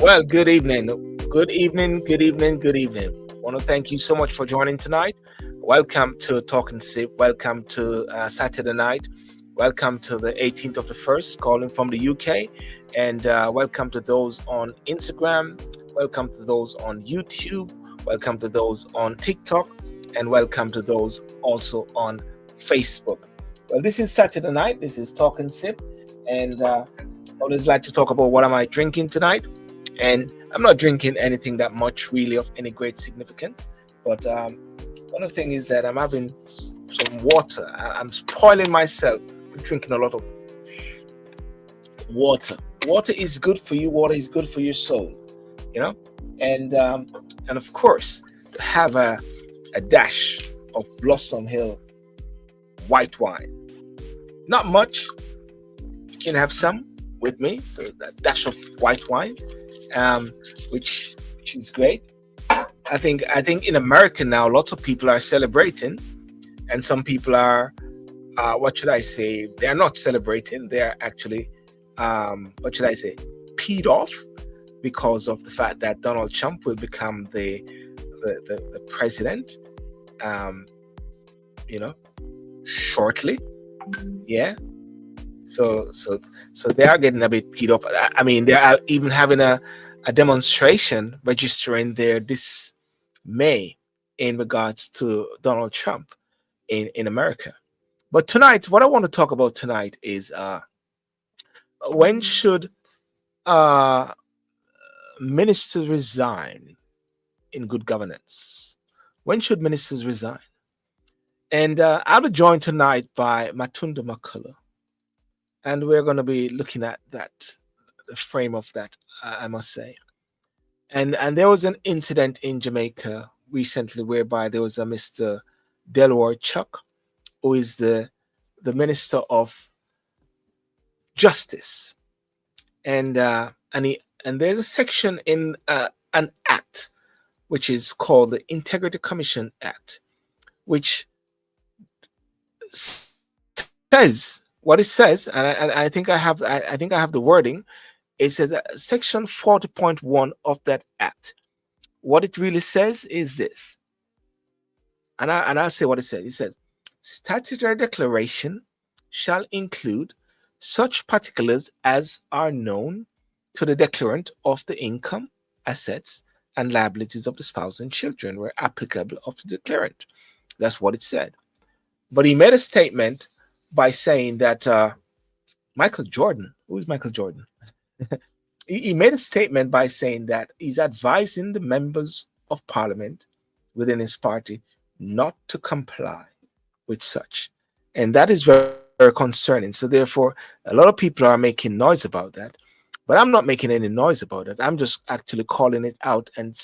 Well, good evening. Good evening, good evening, good evening. I want to thank you so much for joining tonight. Welcome to Talk and Sip. Welcome to Saturday night. Welcome to the 18th of the 1st, calling from the UK. And welcome to those on Instagram. Welcome to those on YouTube. Welcome to those on TikTok. And welcome to those also on Facebook. Well, this is Saturday night. This is Talk and Sip. And I always like to talk about what am I drinking tonight. And I'm not drinking anything that much really of any great significance. But one of the things is that I'm having some water. I'm spoiling myself with drinking a lot of water. Water is good for you. Water is good for your soul, you know. And of course, to have a dash of Blossom Hill white wine. Not much. You can have some with me. So that dash of white wine, which is great. I think in America now, lots of people are celebrating, and some people are, what should I say? They are not celebrating. They are actually, what should I say? Peed off because of the fact that Donald Trump will become the president, shortly. Yeah. So they are getting a bit peed off. I mean, they are even having a demonstration registering their dismay in regards to Donald Trump in America. But tonight, what I want to talk about tonight is when should ministers resign in good governance? When should ministers resign? And I'll be joined tonight by Matunda Makula. And we're going to be looking at that, the frame of that, I must say. And there was an incident in Jamaica recently whereby there was a Mr. Delroy Chuck, who is the Minister of Justice. And there's a section in an act which is called the Integrity Commission Act, which says what it says, and I think I have the wording. It says that section 40.1 of that act. What it really says is this, and I'll say what it says. It says statutory declaration shall include such particulars as are known to the declarant of the income, assets, and liabilities of the spouse and children where applicable of the declarant. That's what it said. But he made a statement by saying that Michael Jordan, who is Michael Jordan? He made a statement by saying that he's advising the members of parliament within his party not to comply with such. And that is very, very concerning. So therefore, a lot of people are making noise about that. But I'm not making any noise about it. I'm just actually calling it out and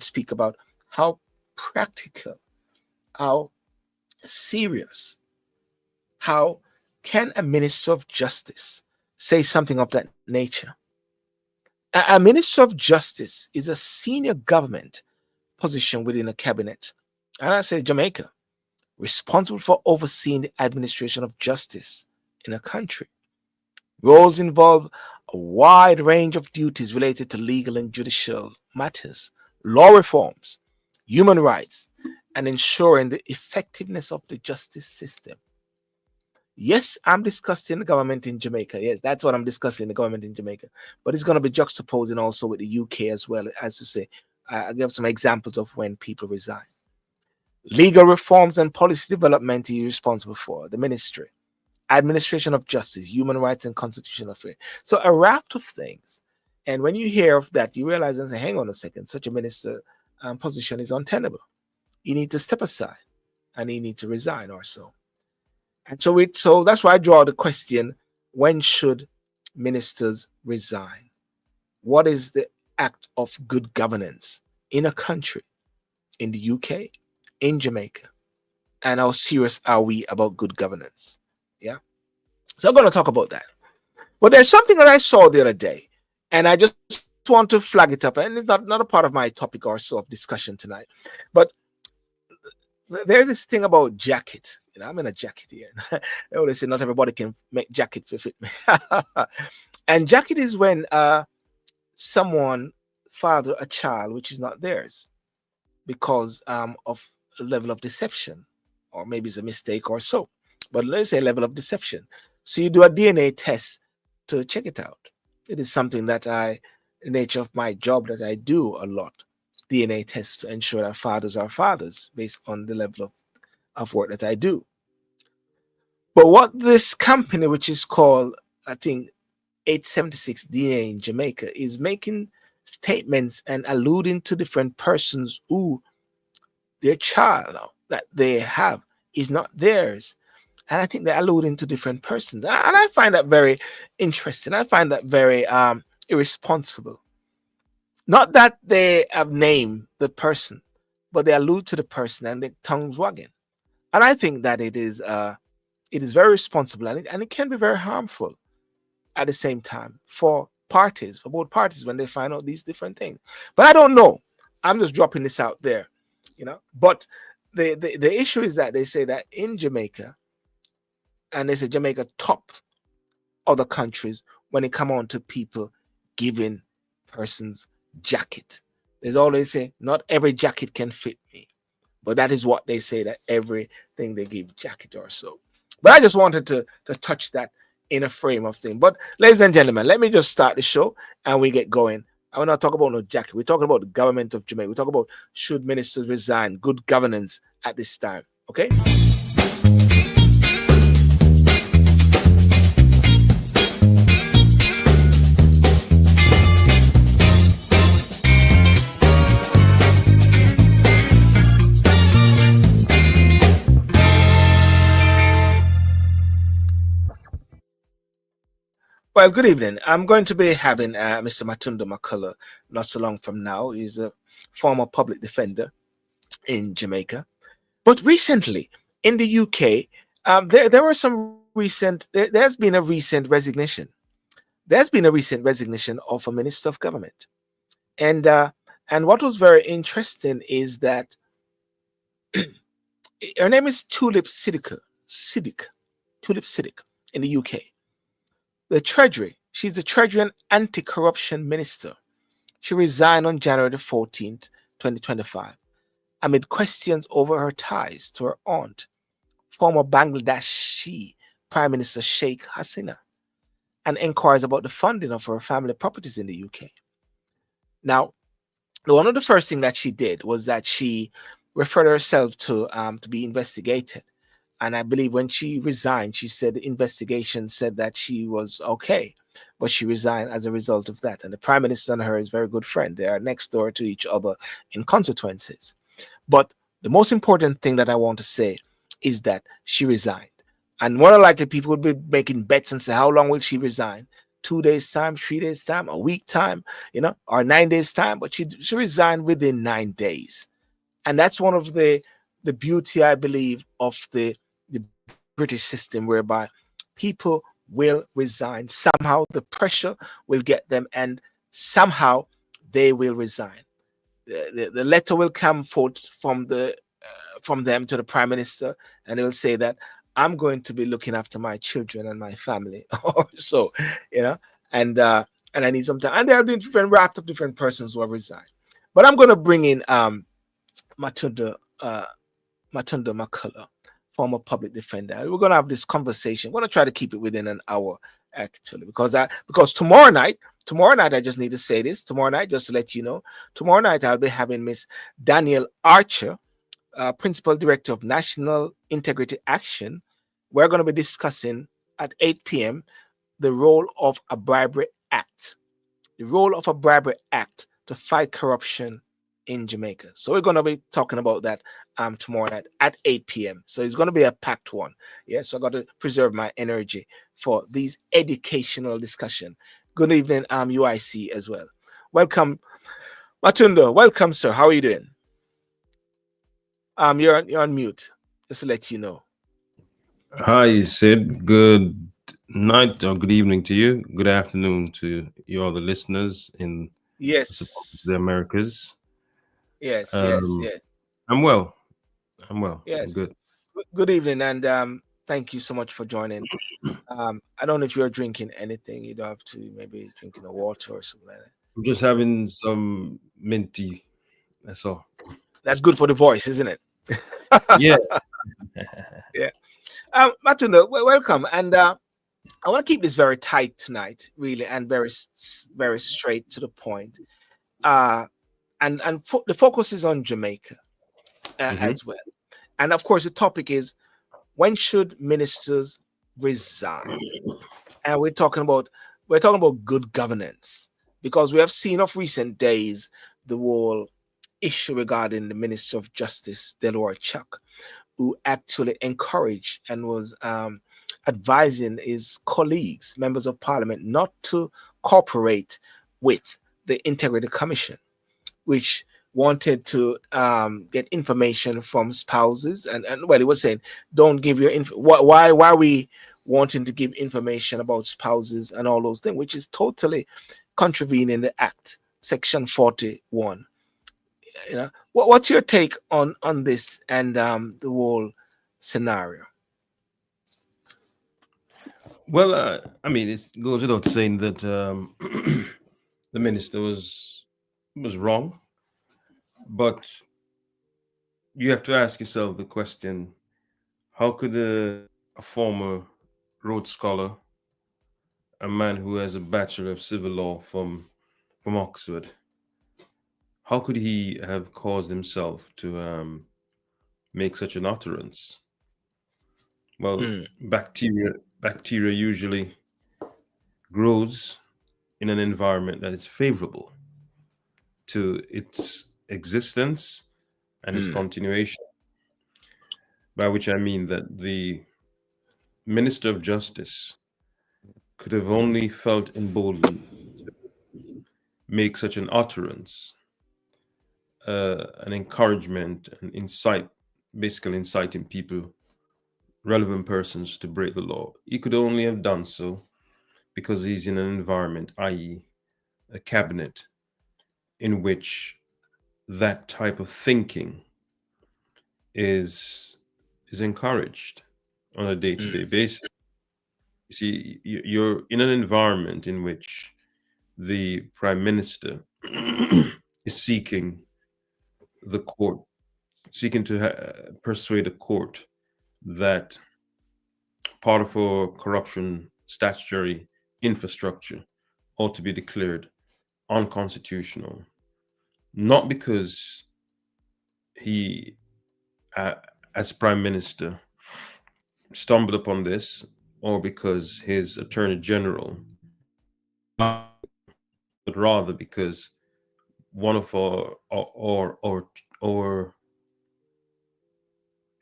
speak about how practical, how serious, how can a minister of justice say something of that nature? A minister of justice is a senior government position within a cabinet, and I say Jamaica, responsible for overseeing the administration of justice in a country. Roles involve a wide range of duties related to legal and judicial matters, law reforms, human rights, and ensuring the effectiveness of the justice system. Yes, I'm discussing the government in Jamaica. Yes, that's what I'm discussing, the government in Jamaica. But it's going to be juxtaposing also with the UK as well, as to say, I give some examples of when people resign. Legal reforms and policy development he's responsible for, the ministry. Administration of justice, human rights, and constitutional affairs. So a raft of things. And when you hear of that, you realize and say, hang on a second, such a minister position is untenable. You need to step aside and you need to resign or so. And so that's why I draw the question, when should ministers resign? What is the act of good governance in a country, in the UK, in Jamaica? And how serious are we about good governance? Yeah. So I'm going to talk about that. But there's something that I saw the other day, and I just want to flag it up. And it's not a part of my topic or so of discussion tonight. But there's this thing about jacket. You know, I'm in a jacket here. They always say not everybody can make jacket fit me. And jacket is when someone father a child which is not theirs because of a level of deception, or maybe it's a mistake or so. But let's say level of deception. So you do a DNA test to check it out. It is something that the nature of my job that I do a lot. DNA tests to ensure that fathers are fathers based on the level of work that I do. But what this company, which is called, I think, 876 DNA in Jamaica, is making statements and alluding to different persons who their child that they have is not theirs. And I think they're alluding to different persons. And I find that very interesting. I find that very irresponsible. Not that they have named the person, but they allude to the person and their tongues wagging. And I think that it is very responsible, and it can be very harmful at the same time for parties, for both parties when they find out these different things. But I don't know. I'm just dropping this out there, But the issue is that they say that in Jamaica, and they say Jamaica top other countries when it come on to people giving persons jacket. There's always say not every jacket can fit me, but that is what they say, that everything they give jacket or so. But I just wanted to touch that in a frame of thing. But ladies and gentlemen, let me just start the show and we get going. I will not talk about no jacket. We're talking about the government of Jamaica. We're talking about should ministers resign, good governance at this time. Okay. Well, good evening. I'm going to be having Mr. Matunda McCullough not so long from now. He's a former public defender in Jamaica. But recently in the UK, there were some there's been a recent resignation. There's been a recent resignation of a minister of government. And what was very interesting is that her name is Tulip Siddiq in the UK. The Treasury, she's the Treasury and Anti-Corruption Minister. She resigned on January the 14th, 2025, amid questions over her ties to her aunt, former Bangladeshi Prime Minister Sheikh Hasina, and inquiries about the funding of her family properties in the UK. Now, one of the first things that she did was that she referred herself to be investigated. And I believe when she resigned, she said the investigation said that she was okay, but she resigned as a result of that. And the Prime Minister and her is very good friend. They are next door to each other in consequences. But the most important thing that I want to say is that she resigned. And more than likely, people would be making bets and say, how long will she resign? 2 days time, 3 days time, a week time, or 9 days time. But she resigned within 9 days. And that's one of the beauty, I believe, of the British system, whereby people will resign. Somehow the pressure will get them, and somehow they will resign. The letter will come forth from them to the Prime Minister, and they will say that I'm going to be looking after my children and my family. So, and I need some time. And there are different raft of different persons who have resigned. But I'm going to bring in Matunda McCullough, former public defender. We're going to have this conversation. We're going to try to keep it within an hour, actually, because tomorrow night, I just need to say this. Tomorrow night, just to let you know, tomorrow night I'll be having Miss Danielle Archer, Principal Director of National Integrity Action. We're going to be discussing at 8 p.m. the role of a bribery act, to fight corruption in Jamaica. So we're going to be talking about that tomorrow night at 8 p.m. So it's going to be a packed one. Yeah, so I got to preserve my energy for these educational discussion. Good evening, UIC as well. Welcome, Matunda. Welcome, sir. How are you doing? You're on mute. Just to let you know. Hi, Sid. Good night or good evening to you. Good afternoon to you, all the listeners in, I suppose, the Yes, Americas. yes, yes, Um, yes, I'm well. I'm well. I'm yes. good. Good evening, and thank you so much for joining. I don't know if you're drinking anything. You don't have to maybe drinking a water or something like that. I'm just having some minty. That's all. That's good for the voice, isn't it? Yeah. Yeah. Matunda, welcome. And I want to keep this very tight tonight, really, and very straight to the point. Uh, and the focus is on Jamaica Hmm. as well. And of course, the topic is, when should ministers resign? And we're talking about good governance, because we have seen of recent days the whole issue regarding the Minister of Justice Delroy Chuck, who actually encouraged and was advising his colleagues, members of parliament, not to cooperate with the Integrity Commission, which wanted to get information from spouses, and well, he was saying, don't give your why are we wanting to give information about spouses and all those things, which is totally contravening the act, section 41. What's your take on this and the whole scenario? Well, I mean, it goes without saying that the minister was wrong, but you have to ask yourself the question: how could a former Rhodes Scholar, a man who has a Bachelor of Civil Law from Oxford, how could he have caused himself to make such an utterance? Well, Mm, bacteria usually grows in an environment that is favorable to its existence and its mm, continuation. By which I mean that the Minister of Justice could have only felt emboldened to make such an utterance, an encouragement, an insight, basically inciting people, relevant persons, to break the law. He could only have done so because he's in an environment, i.e., a cabinet, in which that type of thinking is is encouraged on a day-to-day mm, basis. You see, you're in an environment in which the prime minister is seeking the court, seeking to persuade a court that part of our corruption statutory infrastructure ought to be declared unconstitutional, not because he, uh, as prime minister, stumbled upon this, or because his attorney general advised, but rather because one of our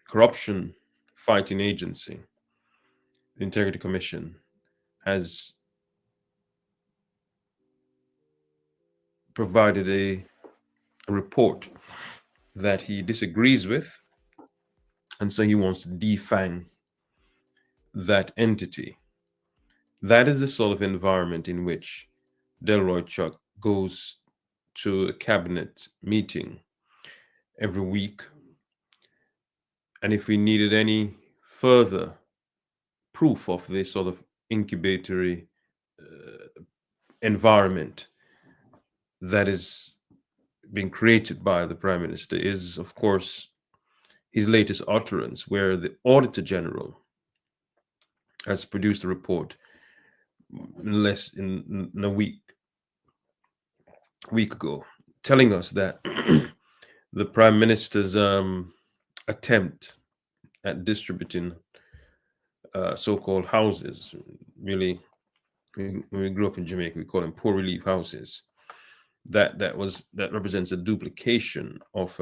corruption fighting agency, the Integrity Commission, has provided a report that he disagrees with, and so he wants to defang that entity. That is the sort of environment in which Delroy Chuck goes to a cabinet meeting every week. And if we needed any further proof of this sort of incubatory environment that is being created by the prime minister, is, of course, his latest utterance, where the Auditor General has produced a report in a week ago, telling us that the prime minister's attempt at distributing so-called houses, really, when we grew up in Jamaica, we call them poor relief houses. That represents a duplication of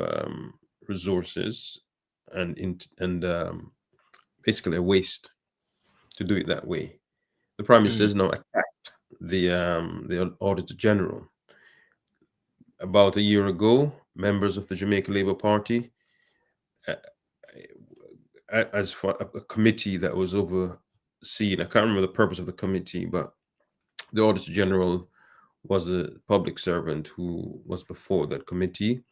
resources and basically a waste to do it that way. The prime minister mm, has now attacked the Auditor General. About a year ago, members of the Jamaica Labour Party, uh, as for a committee that was overseen, I can't remember the purpose of the committee, but the Auditor General was a public servant who was before that committee,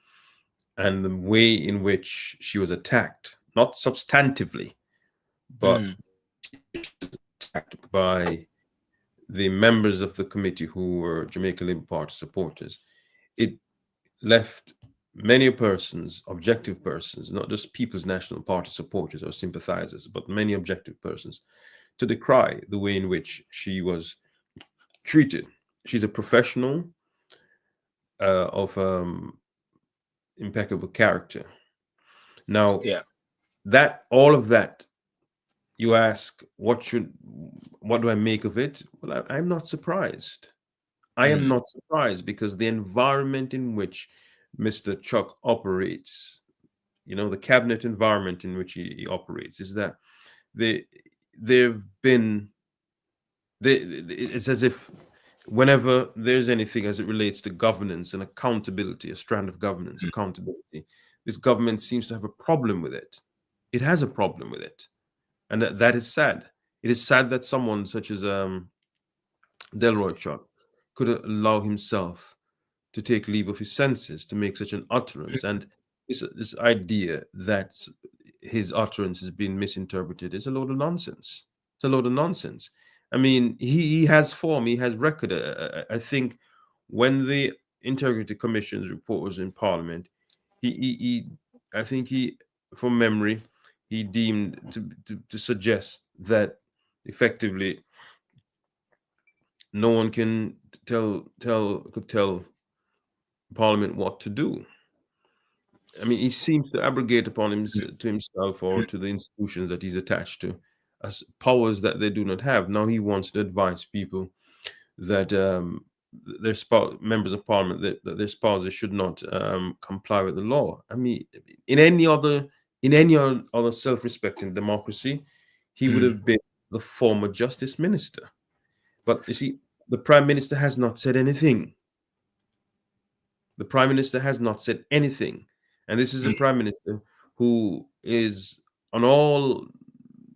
and the way in which she was attacked, not substantively, but mm, she was attacked by the members of the committee who were Jamaica Labour Party supporters, it left many persons, objective persons, not just People's National Party supporters or sympathizers, but many objective persons, to decry the way in which she was treated. She's a professional of impeccable character. Now, Yeah. that all of that, you ask, what do I make of it? Well, I'm not surprised. I am Mm. not surprised because the environment in which Mr. Chuck operates, the cabinet environment in which he operates, is that they they've been it's as if whenever there's anything as it relates to governance and accountability, a strand of governance, accountability, this government seems to have a problem with it. It has a problem with it, and that is sad. It is sad that someone such as Delroy Chuck could allow himself to take leave of his senses to make such an utterance. And this idea that his utterance has been misinterpreted is a load of nonsense. It's a load of nonsense. I mean, he has form, he has record. I think when the Integrity Commission's report was in Parliament, he I think he, from memory, he deemed to suggest that effectively no one can tell Parliament what to do. I mean, he seems to abrogate upon him to himself or to the institutions that he's attached to as powers that they do not have. Now he wants to advise people that their members of parliament that their spouses should not comply with the law. I mean, in any other other self-respecting democracy, he would Mm. have been the former justice minister. But you see, the prime minister has not said anything. The prime minister has not said anything. And this is a Mm. prime minister who is on all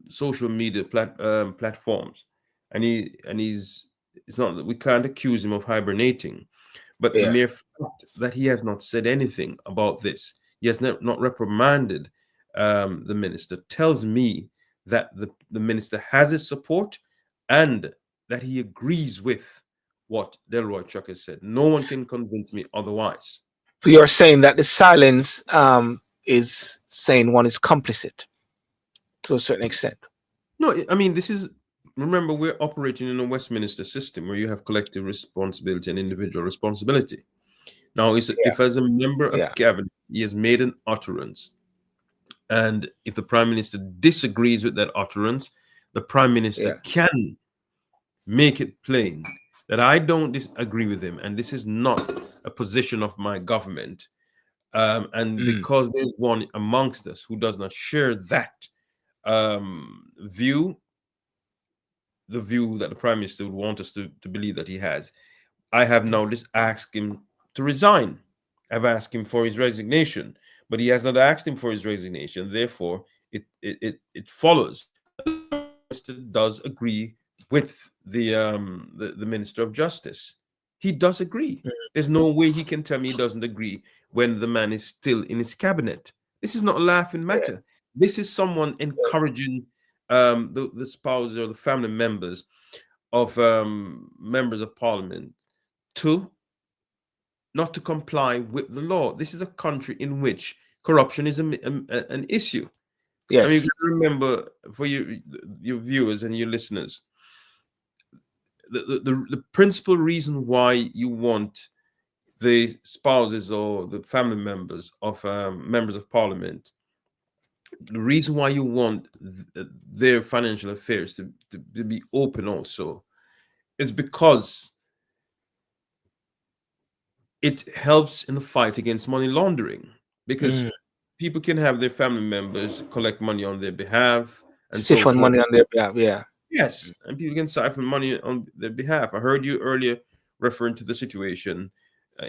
social media platforms. And he's it's not that we can't accuse him of hibernating, but the Yeah. mere fact that he has not said anything about this, he has not reprimanded the minister, tells me that the minister has his support and that he agrees with what Delroy Chuck has said. No one can convince me otherwise. So you're saying that the silence is saying one is complicit to a certain extent. No, I mean, remember, we're operating in a Westminster system where you have collective responsibility and individual responsibility. Now, Yeah. if as a member of Yeah. cabinet he has made an utterance, and if the prime minister disagrees with that utterance, the prime minister Yeah. can make it plain that I don't disagree with him, and this is not a position of my government. And Mm. because there's one amongst us who does not share that view, the view that the prime minister would want us to believe that he has, I have now just asked him to resign. I've asked him for his resignation, but he has not asked him for his resignation. Therefore, it follows that the prime minister does agree with the minister of justice. He does agree. There's no way he can tell me he doesn't agree when the man is still in his cabinet. This is not a laughing Yeah. matter. This is someone encouraging the spouses or the family members of members of parliament to not to comply with the law. This is a country in which corruption is an issue. I mean, Yes. you gotta remember, for your viewers and your listeners, the principal reason why you want the spouses or the family members of members of parliament, the reason why you want their financial affairs to be open also is because it helps in the fight against money laundering, because Mm. people can have their family members collect money on their behalf and so Siphon forth. money on their behalf. Yeah. Yes, and people can siphon money on their behalf. I heard you earlier referring to the situation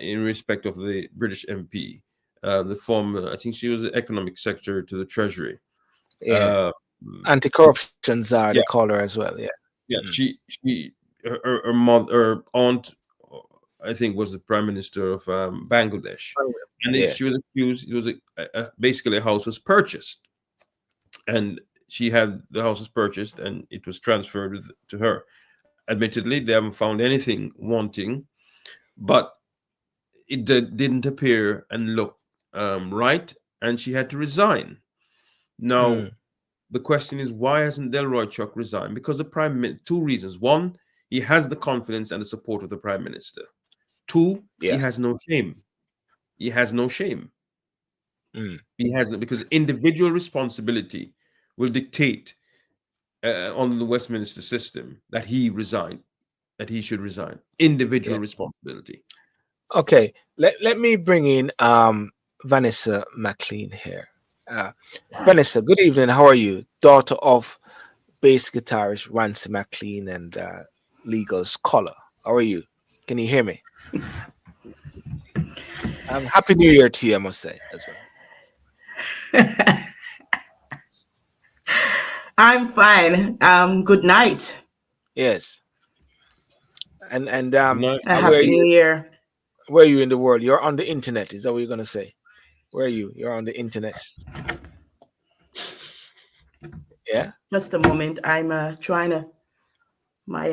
in respect of the British MP, the former, I think she was the economic secretary to the Treasury. Yeah. Uh, Anti-corruption czar, they yeah, call her as well. Yeah. yeah, Mm. her mother, her aunt, I think, was the prime minister of Bangladesh, and she was Yes. accused. It was basically a house was purchased, and she had the house was purchased, and it was transferred to her. Admittedly, they haven't found anything wanting, but didn't appear and look right, and she had to resign. Now, Mm. the question is, why hasn't Delroy Chuck resigned? Because two reasons. One, he has the confidence and the support of the prime minister. Two, he Yeah. has no shame. He has no shame. Mm. He has no, because individual responsibility will dictate on the Westminster system that he resign, that he should resign. Yeah. Individual responsibility. Okay. Let me bring in Vanessa McLean here. Uh, Vanessa, good evening. How are you? Daughter of bass guitarist Rancy McLean and legal scholar. How are you? Can you hear me? Happy New Year to you, I must say as well. I'm fine. Good night. Yes. And Good night. A where are happy you? new year. Where are you in the world? You're on the internet. Is that what you're gonna say? Where are you? You're on the internet. Yeah. Just a moment. I'm trying to my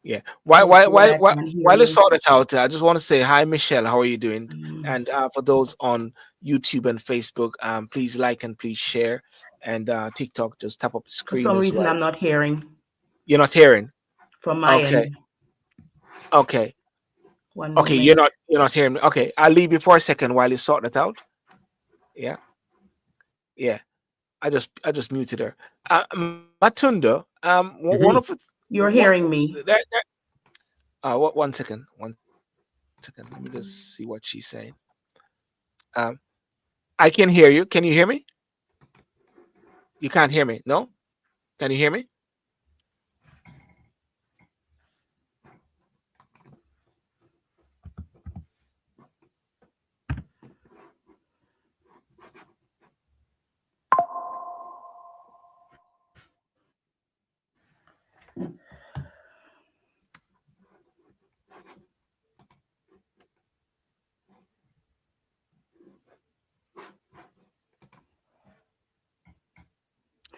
Yeah. let me see what I can hear While you you. sort it out, I just want to say hi, Michelle. How are you doing? Mm. And for those on YouTube and Facebook, please like and please share. And TikTok, just tap up the For screen some as reason well. I'm not hearing You're not hearing. from my Okay. end. Okay. One Okay. moment. You're not hearing me. Okay. I'll leave you for a second while you sort it out. Yeah. Yeah. I just muted her. Matunda. One of Mhm. You're what hearing me. what 1 second. 1 second. Let me just see what she's saying. Um I can hear you. Can you hear me? You can't hear me. No? Can you hear me?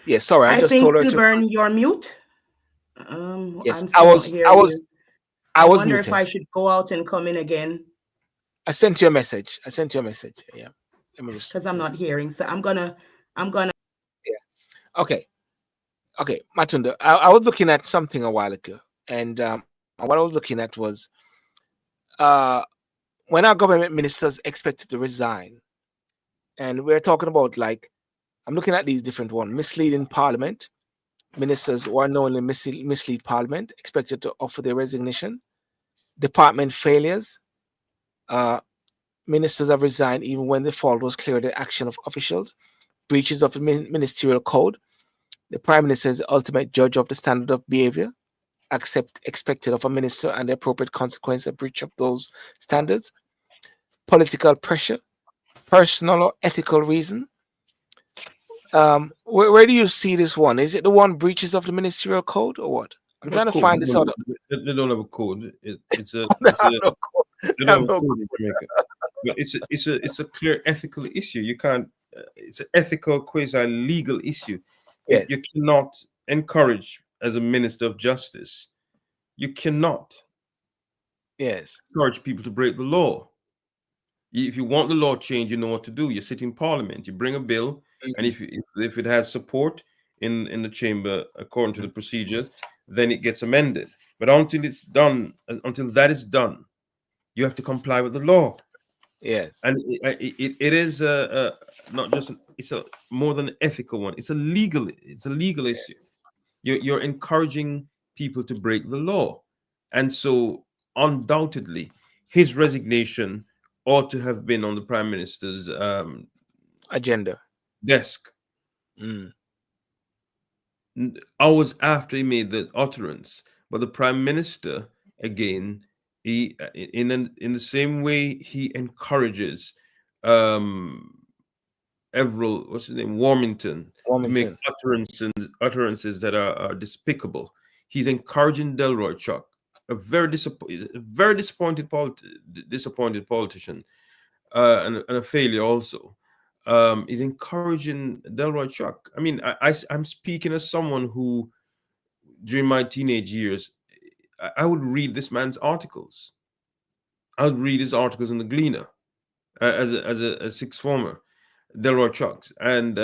Yeah, sorry. I I just think told her to. Stillburn, you're mute. Yes, I'm still not hearing you. I I was wonder if I muted. should go out and come in again I sent you a message. I sent you a message. Yeah. Let me just because I'm not hearing. So I'm gonna yeah. Okay. Okay. Matunda. I was looking at something a while ago. And what I was looking at was uh when our government ministers expected to resign, and we're talking about like I'm looking at these different ones. Misleading parliament. Ministers who unknowingly mislead parliament expected to offer their resignation. Department failures. Uh Ministers have resigned even when the fault was clear the action of officials. Breaches of the ministerial code. The Prime Minister is the ultimate judge of the standard of behavior accept expected of a minister and the appropriate consequence of breach of those standards. Political pressure, personal or ethical reason. Where do you see this one? Is it the one breaches of the ministerial code or what? I'm trying What to code? find this out. They don't have a code. It's a They it's have a no code. they They don't have have a no code in Jamaica. But it's a clear ethical issue. You can't. It's an ethical, quasi legal issue. You yes, you cannot encourage, as a minister of justice. You cannot yes. encourage people to break the law. If you want the law change, you know what to do. You sit in Parliament. You bring a bill, and Mhm, if it has support in the chamber according to the procedures, then it gets amended. But until it's done, until that is done, you have to comply with the law. yes. And it is not just it's a more than an ethical one. It's a legal issue. You're encouraging people to break the law, and so undoubtedly his resignation ought to have been on the prime minister's Agenda. desk Mm, hours after he made the utterance. But the prime minister, again, he in the same way he encourages um Everett, what's his name, Warmington, to make Wilmington. utterances that are despicable. He's encouraging Delroy Chuck, a very disappointed politician, and a failure also. Is encouraging Delroy Chuck. I mean, I'm speaking as someone who during my teenage years, I would read this man's articles. I would read his articles in the Gleaner as a sixth former, Delroy Chucks, and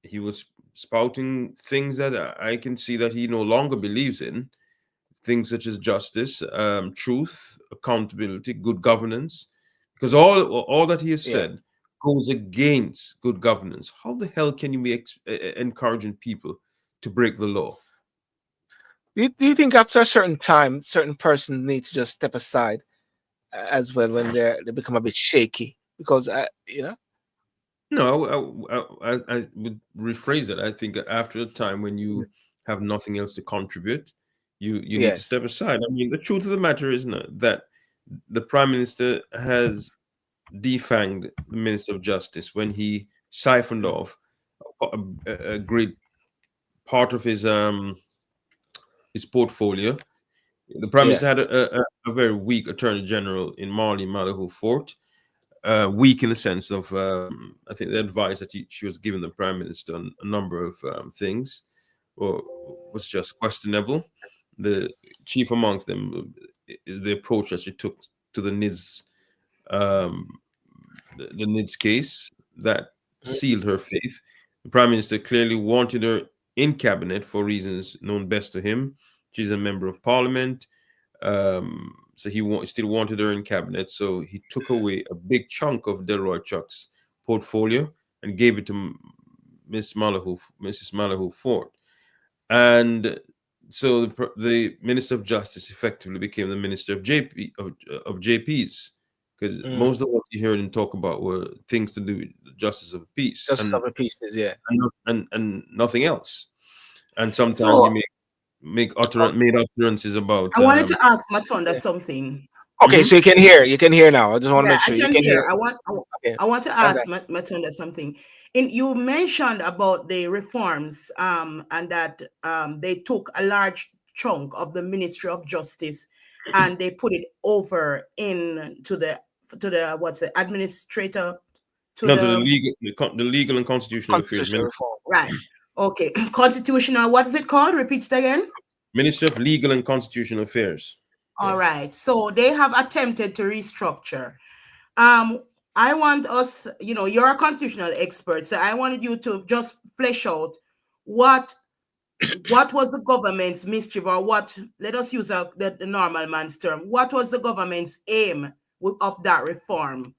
he was spouting things that I can see that he no longer believes in. Things such as justice, truth, accountability, good governance, because all that he has Yeah. said goes against good governance. How the hell can you be encouraging people to break the law? Do you think after a certain time, certain persons need to just step aside as well when they become a bit shaky? Because No, I would rephrase it. I think after a time when you have nothing else to contribute, you need to yes, step aside. I mean, the truth of the matter is that the prime minister has defanged the minister of justice when he siphoned mm, off a great part of his portfolio. The prime minister yes, had a very weak attorney general in Marley Malaho Fort, weak in the sense of I think the advice that she was giving the prime minister on a number of things or was just questionable. The chief amongst them is the approach that she took to the NIDS um, the NIDS case that mm, sealed her faith. The prime minister clearly wanted her in cabinet for reasons known best to him. She's a member of parliament. So still wanted her in cabinet. So he took away a big chunk of Delroy Chuck's portfolio and gave it to Mrs. Malahoo Ford. And so the Minister of Justice effectively became the Minister of JPs, because mm, most of what you heard him talk about were things to do with the justice of the peace just some pieces. Yeah. and nothing else. And sometimes he So Oh, made utterances about I wanted to ask Matonda yeah. something. Okay, mhm. so you can hear. You can hear now. I just want to Yeah, make I sure you can can hear. hear. Okay, I want to ask fantastic. Matonda something. In you mentioned about the reforms, and that they took a large chunk of the Ministry of Justice and they put it over in to the what's the administrator to No, to the the legal and constitutional affairs Constitutional reform. right. Okay, constitutional. What is it called? Repeat it again. Ministry of Legal and Constitutional Affairs. All Yeah. right. So they have attempted to restructure. Um, I want us, you're a constitutional expert, so I wanted you to just flesh out what what was the government's mischief, or what, let us use the normal man's term, what was the government's aim of that reform?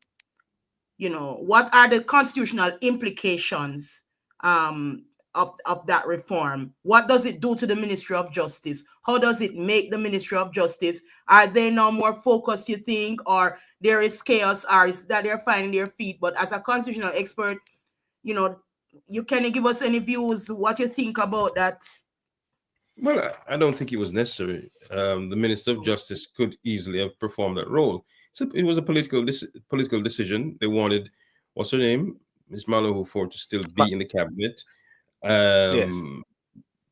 What are the constitutional implications of that reform? What does it do to the Ministry of Justice? How does it make the Ministry of Justice? Are they now more focused, you think, or there is chaos, or is that they're finding their feet? But as a constitutional expert, you know, you can give us any views, what you think about that? Well, I don't think it was necessary. The Minister of Justice could easily have performed that role. So it was a political decision. They wanted, what's her name, Miss Mallow Ford, to still Ma- be in the cabinet, Yes. um,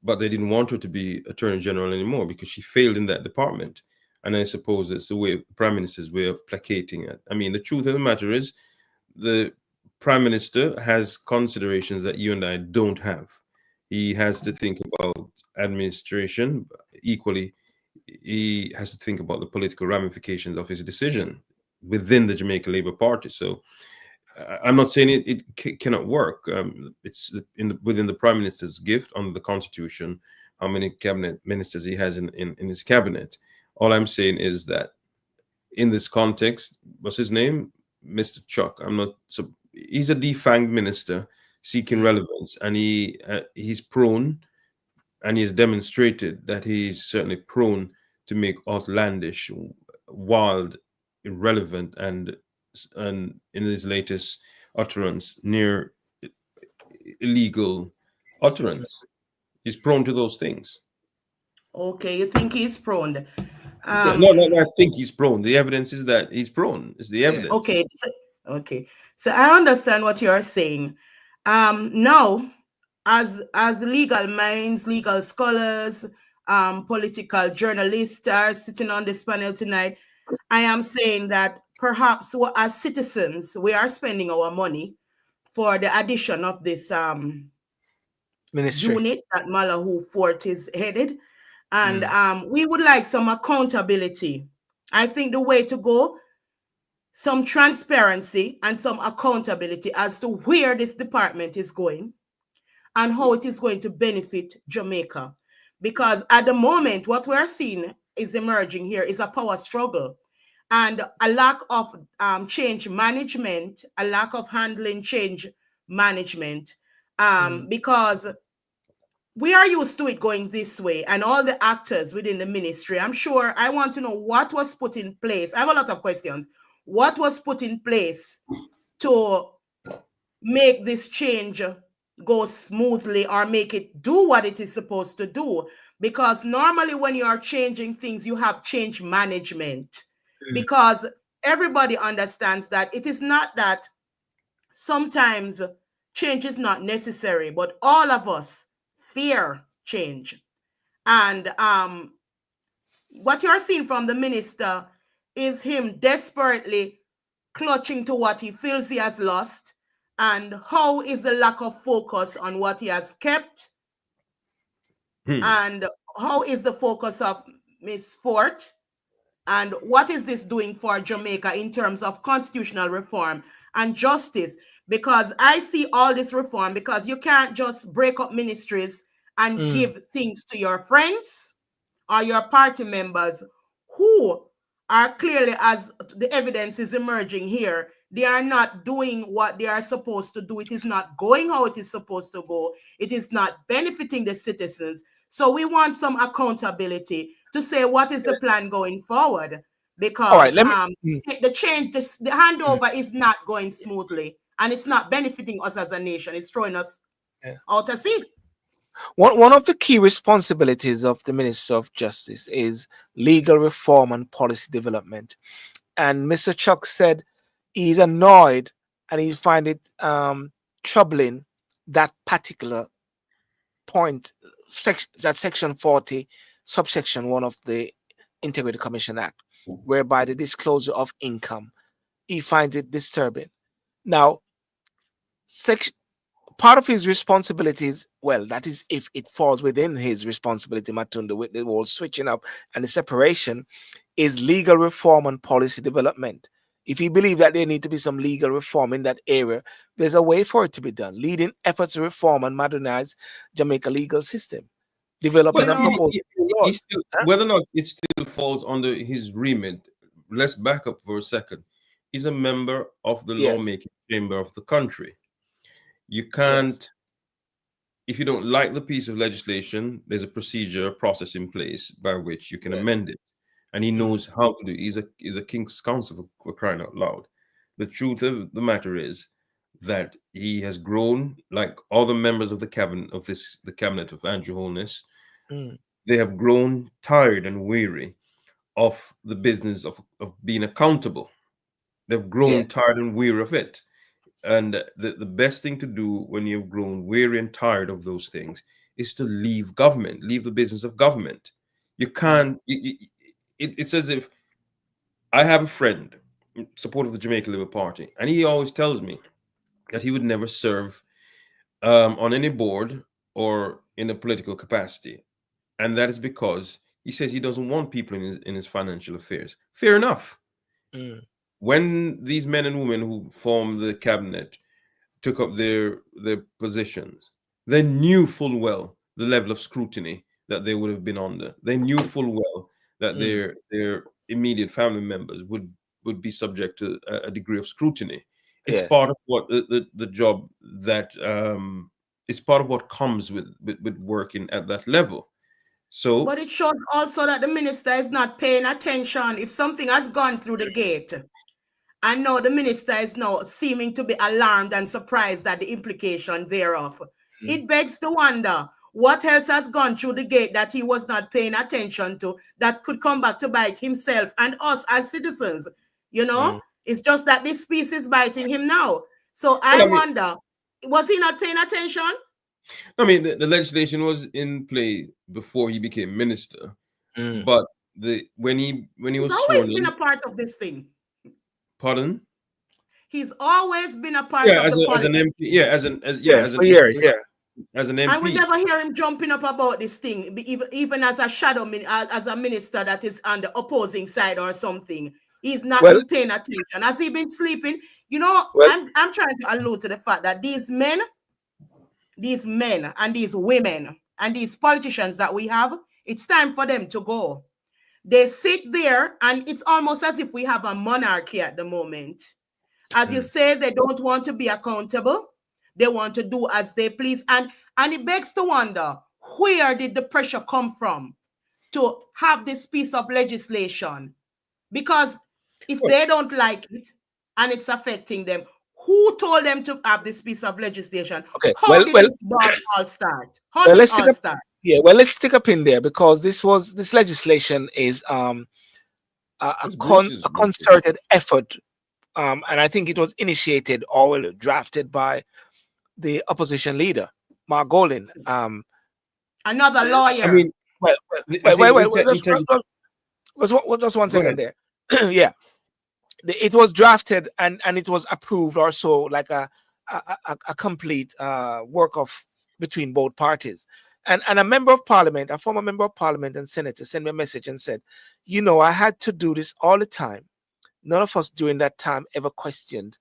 but they didn't want her to be Attorney General anymore because she failed in that department. And I suppose it's the way Prime Minister's way of placating it. I mean, the truth of the matter is, the Prime Minister has considerations that you and I don't have. He has to think about administration. Equally, he has to think about the political ramifications of his decision within the Jamaica Labour Party. So I'm not saying it cannot work. It's within the Prime Minister's gift under the Constitution how many cabinet ministers he has in his cabinet. All I'm saying is that in this context, what's his name? Mr. Chuck. I'm not so he's a defanged minister seeking Mm. relevance, and he's prone, and he has demonstrated that he's certainly prone to make outlandish, wild, irrelevant, and in his latest utterance, near illegal utterance. He's prone to those things. Okay, you think he's prone. Yeah, Um, no, I think he's prone. The evidence is that he's prone. It's the Yeah. evidence. okay. So I understand what you are saying. Now, as legal minds, legal scholars, political journalists are sitting on this panel tonight, I am saying that perhaps as citizens, we are spending our money for the addition of this Ministry. unit that Malahoo Fort is headed. And Mm. we would like some accountability. I think the way to go, some transparency and some accountability as to where this department is going and how it is going to benefit Jamaica. Because at the moment, what we're seeing is emerging here is a power struggle and a lack of change management, a lack of handling change management, Mm. because we are used to it going this way, and all the actors within the ministry. I'm sure I want to know what was put in place. I have a lot of questions. What was put in place to make this change go smoothly or make it do what it is supposed to do? Because normally, when you are changing things, you have change management. Mm. Because everybody understands that it is not that sometimes change is not necessary, but all of us fear change. And what you're seeing from the minister is him desperately clutching to what he feels he has lost. And how is the lack of focus on what he has kept? Hmm. And how is the focus of Miss Fort? And what is this doing for Jamaica in terms of constitutional reform and justice? Because I see all this reform, because you can't just break up ministries and Mm. give things to your friends or your party members who are clearly, as the evidence is emerging here, they are not doing what they are supposed to do. It is not going how it is supposed to go. It is not benefiting the citizens. So we want some accountability to say what is the plan going forward, All right, because let me. Mm. the change, the Mm. handover is not going smoothly, and it's not benefiting us as a nation. It's throwing us Yeah. out to sea. One of the key responsibilities of the Minister of Justice is legal reform and policy development. And Mr. Chuck said he's annoyed and he find it troubling that particular point, that section 40, subsection 1 of the Integrity Commission Act, whereby the disclosure of income. He finds it disturbing. Now, section part of his responsibilities, well, that is if it falls within his responsibility, Matunda, with the whole switching up and the separation, is legal reform and policy development. If you believe that there need to be some legal reform in that area, there's a way for it to be done. Leading efforts to reform and modernize Jamaica legal system, You developing Well, and know, proposing he laws. still, Huh? whether or not it still falls under his remit, let's back up for a second. He's a member of the Yes, lawmaking chamber of the country. You yes, can't, if you don't like the piece of legislation, there's a procedure, a process in place by which you can yes. amend it. And he Mm, knows how to do it. He's a king's counsel for crying out loud. The truth of the matter is that he has grown like all the members of the cabinet of the cabinet of Andrew Holness. mm, They have grown tired and weary of the business of being accountable. They've grown yes. tired and weary of it. And the best thing to do when you've grown weary and tired of those things is to leave government, leave the business of government. You Mm, can't, it's as if I have a friend, supporter of the Jamaican Labour Party, and he always tells me that he would never serve on any board or in a political capacity. And that is because he says he doesn't want people in his financial affairs. Fair enough. mm, When these men and women who formed the cabinet took up their positions, they knew full well the level of scrutiny that they would have been under. They knew full well that mm. their immediate family members would be subject to a degree of scrutiny. It's Yes. part of what the job that it's part of what comes with working at that level. So but it shows also that the minister is not paying attention. If something has gone through the gate, and now the minister is now seeming to be alarmed and surprised at the implication thereof, Mm, it begs to wonder what else has gone through the gate that he was not paying attention to that could come back to bite himself and us as citizens. You know, mm. it's just that this piece is biting him now. So well, I I mean, wonder, was he not paying attention? the legislation was in play before he became minister, Mm. but the when he He's was always sworn been in, a part of this thing. pardon, He's always been a part yeah, of the as an politics. MP, yeah, as Yeah, as for an years. MP, Yeah. as an I will MP. never hear him jumping up about this thing, even as a as a minister that is on the opposing side or something. He's not Well, been paying attention. Has he been sleeping? You know, well, I'm trying to allude to the fact that these men and these women and these politicians that we have, it's time for them to go. They sit there, and it's almost as if we have a monarchy at the moment. As you Mm. say, they don't want to be accountable. They want to do as they please. And it begs to wonder, where did the pressure come from to have this piece of legislation? Because if Well, they don't like it and it's affecting them, who told them to have this piece of legislation? okay. How did this all start? How Well, did it let's stick all up. start? Yeah, well, let's stick up in there because this legislation is it's breaches, a breaches. concerted effort, and I think it was initiated or well, drafted by the opposition leader, Margolin. Another I lawyer. mean, Well, I think just one go second ahead. there. Yeah, it was drafted and it was approved or so, like a complete work of between both parties. And a member of parliament, a former member of parliament and senator, sent me a message and said, I had to do this all the time. None of us during that time ever questioned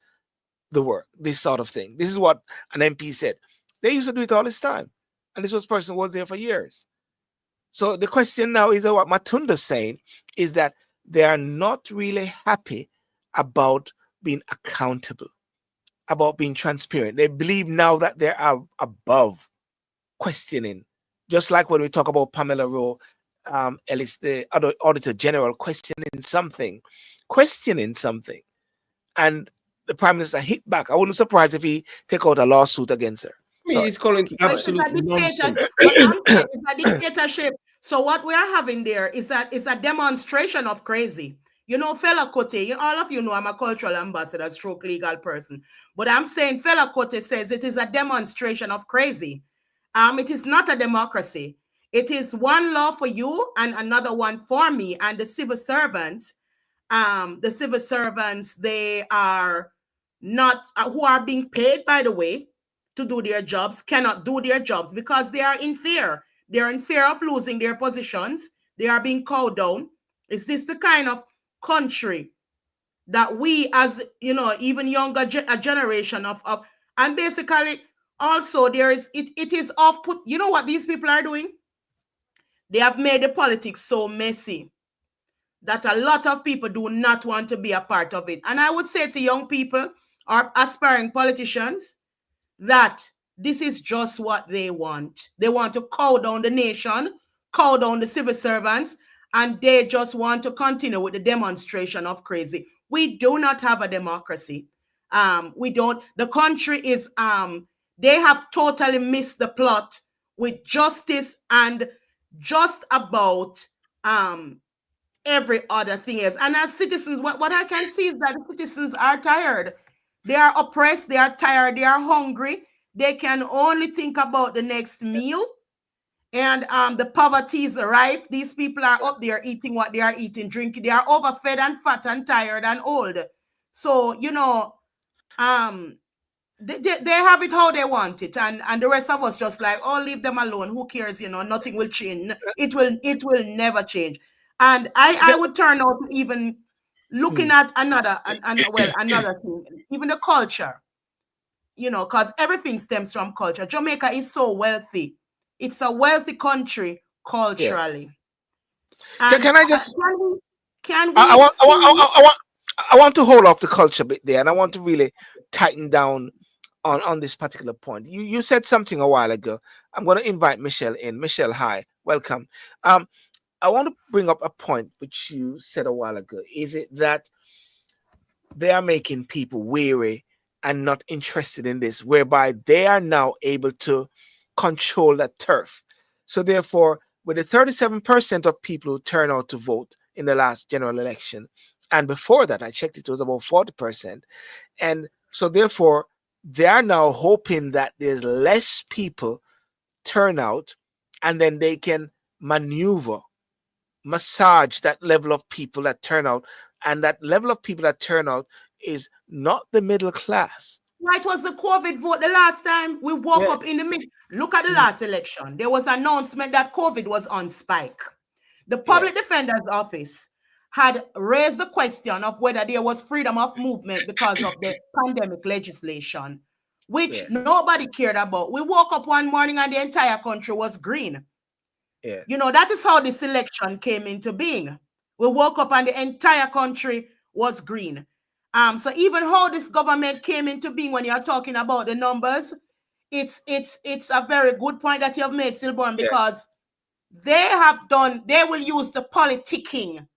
the work, this sort of thing. This is what an MP said. They used to do it all this time. And this was person who was there for years. So the question now is what Matunda's saying is that they are not really happy about being accountable, about being transparent. They believe now that they are above questioning. Just like when we talk about Pamela Rowe, Ellis, the other Auditor General, questioning something. And the Prime Minister hit back. I wouldn't be surprised if he take out a lawsuit against her. I mean, Sorry. he's calling Keep So going. it's absolute a dictator. nonsense. What I'm saying is a dictatorship. So what we are having there is a demonstration of crazy. You know, Fela Kote, all of you know I'm a cultural ambassador, stroke legal person. But I'm saying Fela Kote says it is a demonstration of crazy. It is not a democracy. It is one law for you and another one for me. And the civil servants, they are not who are being paid, by the way, to do their jobs, cannot do their jobs because they are in fear. They're in fear of losing their positions. They are being called down. Is this the kind of country that we, as even younger a generation of and basically also it is off put. You know what these people are doing? They have made the politics so messy that a lot of people do not want to be a part of it. And I would say to young people or aspiring politicians that this is just what they want. They want to cow down the nation, cow down the civil servants, and they just want to continue with the demonstration of crazy. We do not have a democracy. We don't. The country is. They have totally missed the plot with justice and just about every other thing is. And as citizens, what I can see is that the citizens are tired. They are oppressed, they are tired, they are hungry. They can only think about the next meal. And the poverty is rife. These people are up there eating what they are eating, drinking. They are overfed and fat and tired and old. So, um, they have it how they want it, and the rest of us just like, oh, leave them alone, who cares, nothing will change. It will never change. And I would turn out to even looking Hmm. at another and well, another thing, even the culture, because everything stems from culture. Jamaica is so wealthy. It's a wealthy country Yeah. culturally. Can, And can I just can I we want I want see? I want to hold off the culture bit there, and I want to really tighten down on this particular point. You said something a while ago. I'm going to invite Michelle in. Michelle, hi, welcome. Um, I want to bring up a point which you said a while ago. Is it that they are making people weary and not interested in this, whereby they are now able to control that turf? So therefore, with the 37% of people who turn out to vote in the last general election, and before that, I checked it was about 40%. And so therefore, they are now hoping that there's less people turn out, and then they can maneuver, massage that level of people that turn out. And that level of people that turn out is not the middle class. why it was the COVID vote the last time. We woke Yeah. up in the mid. Look at the Mm. last election. There was announcement that COVID was on spike. The public Yes. defender's office had raised the question of whether there was freedom of movement because of the pandemic legislation, which Yeah. nobody cared about. We woke up one morning and the entire country was green. Yes. That is how this election came into being. We woke up and the entire country was green. So even how this government came into being, when you're talking about the numbers, it's a very good point that you have made, Silborn, Yeah. because they will use the politicking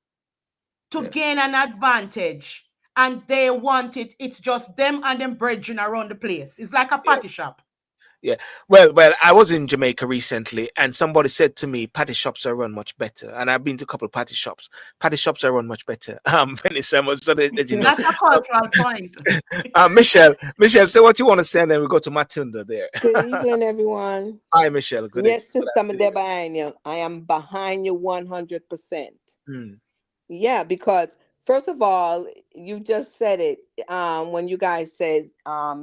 to Yeah. gain an advantage. And they want it. It's just them and them brethren around the place. It's like a Yeah. party shop. Yeah. Well, I was in Jamaica recently, and somebody said to me, "Patty shops are run much better." And I've been to a couple of patty shops. Patty shops are run much better. Vanessa, so that you know. That's a cultural point. Michelle, say what you want to say, and then we go to Matunda there. Good evening, everyone. Hi, Michelle. Yes, Good sister, I'm there afternoon. behind you. I am behind you 100%. Mm, Yeah, because first of all, you just said it. When you guys says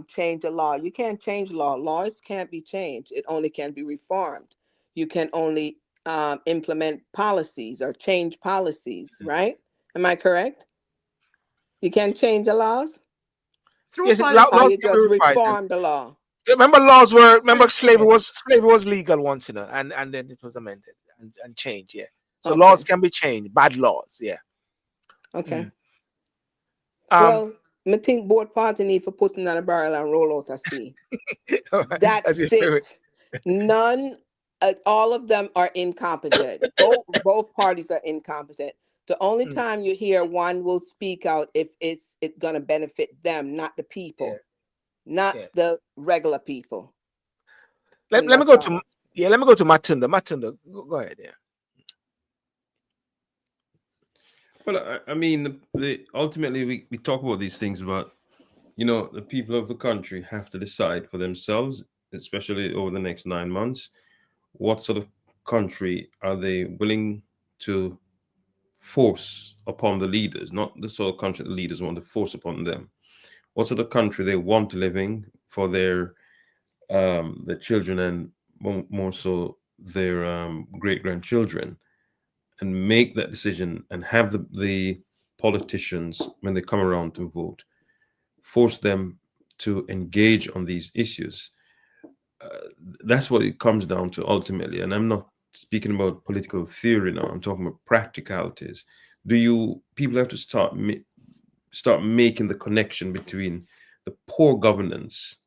change the law, you can't change law. Laws can't be changed. It only can be reformed. You can only implement policies or change policies, mm. right? Am I correct? You can't change the laws, Through Yes, or laws you policies. can be just revised. reform the law. Remember, remember slavery was legal once, and then it was amended and changed. Yeah, so laws Okay, can be changed. Bad laws. Yeah. okay. Mm. Um. Well, I think both parties need for putting on a barrel and roll out a sea. All right. That's your That's favorite. it. None, all of them are incompetent. Both parties are incompetent. The only Mm, time you hear one will speak out if it's gonna benefit them, not the yeah. people, not Yeah. the regular people. Let, And let me that's go to all. yeah. Let me go to Matunda. Matunda, go ahead. Yeah. Well, I mean, ultimately we talk about these things, but the people of the country have to decide for themselves, especially over the next 9 months, what sort of country are they willing to force upon the leaders, not the sort of country the leaders want to force upon them. What sort of country they want to live in for their children, and more so their great grandchildren, and make that decision and have the politicians, when they come around to vote, force them to engage on these issues. uh, that's what it comes down to ultimately. And I'm not speaking about political theory now. I'm talking about practicalities. Do you people have to start making the connection between the poor governance